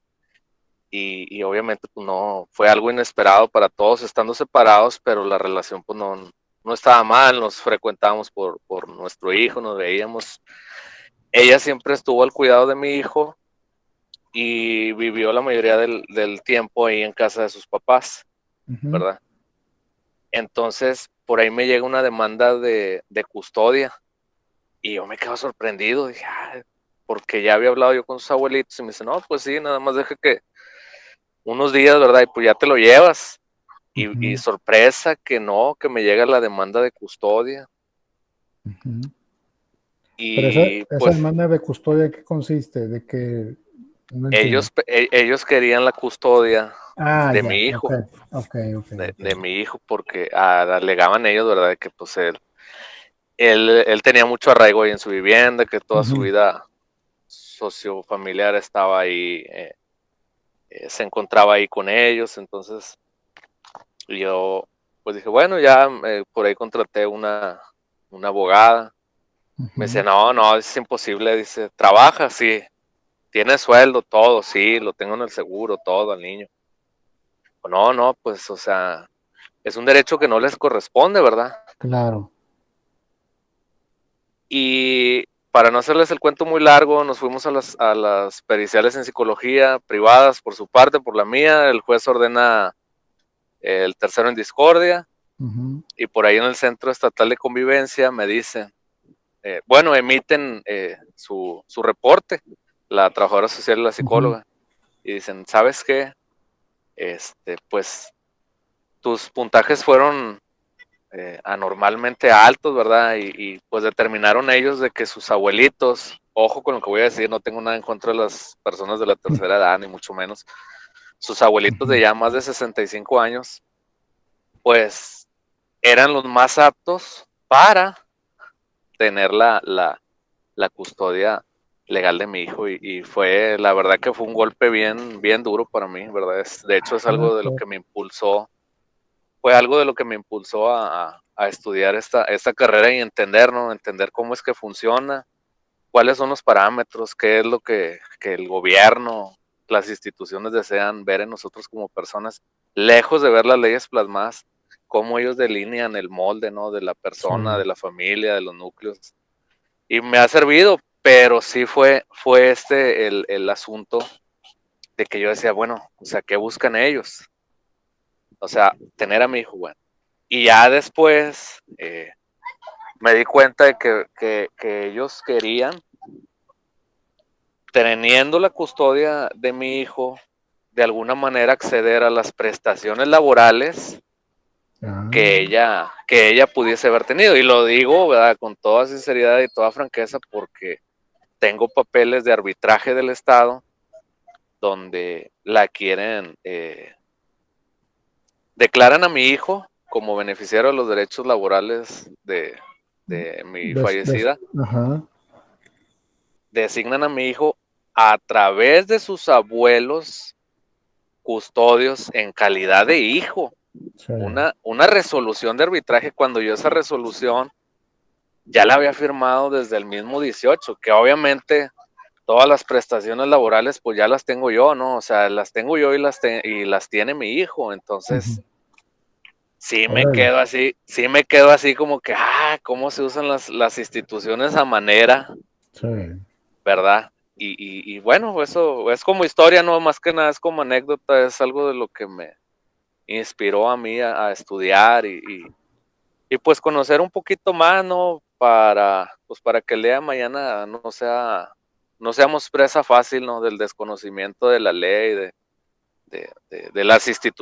y obviamente pues no, fue algo inesperado para todos estando separados, pero la relación pues no estaba mal, nos frecuentábamos por nuestro hijo, nos veíamos. Ella siempre estuvo al cuidado de mi hijo y vivió la mayoría del tiempo ahí en casa de sus papás, Ujú. ¿verdad? Entonces, por ahí me llega una demanda de custodia y yo me quedo sorprendido, dije, "Ay", porque ya había hablado yo con sus abuelitos y me dice, no, pues sí, nada más deje que unos días, ¿verdad? Y pues ya te lo llevas. Y Ujú. sorpresa que no, que me llega la demanda de custodia. Ujú. Pero Y esa pues demanda de custodia, ¿en qué consiste? De que no entiendo. ellos querían la custodia Ah, de ya, mi ok, hijo, ok, ok, ok. de mi hijo, porque alegaban ellos, ¿verdad? De que pues él tenía mucho arraigo ahí en su vivienda, que toda su Ujú. vida sociofamiliar estaba ahí, se encontraba ahí con ellos. Entonces yo pues dije, bueno, ya por ahí contraté una abogada. Me dice, Ujú. no, es imposible. Dice, trabaja, sí, tiene sueldo, todo, sí, lo tengo en el seguro, todo al niño. No, pues, o sea, es un derecho que no les corresponde, ¿verdad? Claro. Y para no hacerles el cuento muy largo, nos fuimos a las periciales en psicología privadas por su parte, por la mía. El juez ordena el tercero en discordia Ujú. y por ahí en el Centro Estatal de Convivencia me dicen, bueno, emiten su reporte, la trabajadora social y la Ujú. psicóloga, y dicen, ¿sabes qué? Pues tus puntajes fueron anormalmente altos, ¿verdad? Pues determinaron ellos de que sus abuelitos, ojo con lo que voy a decir, no tengo nada en contra de las personas de la tercera edad, ni mucho menos, sus abuelitos de Ujú. ya más de 65 años, pues eran los más aptos para tener la custodia legal de mi hijo y fue, la verdad que fue un golpe bien duro para mí, ¿verdad? De hecho es Ah, algo de lo ok. que me impulsó, fue algo de lo que me impulsó a estudiar esta carrera y entender, ¿no? Entender cómo es que funciona, cuáles son los parámetros, qué es lo que el gobierno, las instituciones desean ver en nosotros como personas, lejos de ver las leyes plasmadas, cómo ellos delinean el molde, ¿no? De la persona, Sí. de la familia, de los núcleos. Y me ha servido, pero sí fue el asunto de que yo decía, bueno, o sea, ¿qué buscan ellos? O sea, tener a mi hijo, bueno. Y ya después me di cuenta de que ellos querían, teniendo la custodia de mi hijo, de alguna manera acceder a las prestaciones laborales Ah, que ella pudiese haber tenido. Y lo digo, ¿verdad? Con toda sinceridad y toda franqueza, porque tengo papeles de arbitraje del Estado donde la quieren, declaran a mi hijo como beneficiario de los derechos laborales de mi fallecida, ajá. designan a mi hijo a través de sus abuelos custodios en calidad de hijo. Sí. Una resolución de arbitraje cuando yo esa resolución ya la había firmado desde el mismo 18, que obviamente todas las prestaciones laborales pues ya las tengo yo, ¿no? O sea, las tengo yo y las tiene mi hijo. Entonces, Ujú. Órale. sí me quedo así como que, cómo se usan las instituciones a manera, Sí. ¿verdad? Y bueno, eso es como historia, no más que nada, es como anécdota, es algo de lo que me inspiró a mí a estudiar y pues conocer un poquito más, ¿no? Pues para que el día de mañana no sea no seamos presa fácil, ¿no? Del desconocimiento de la ley, de las instituciones.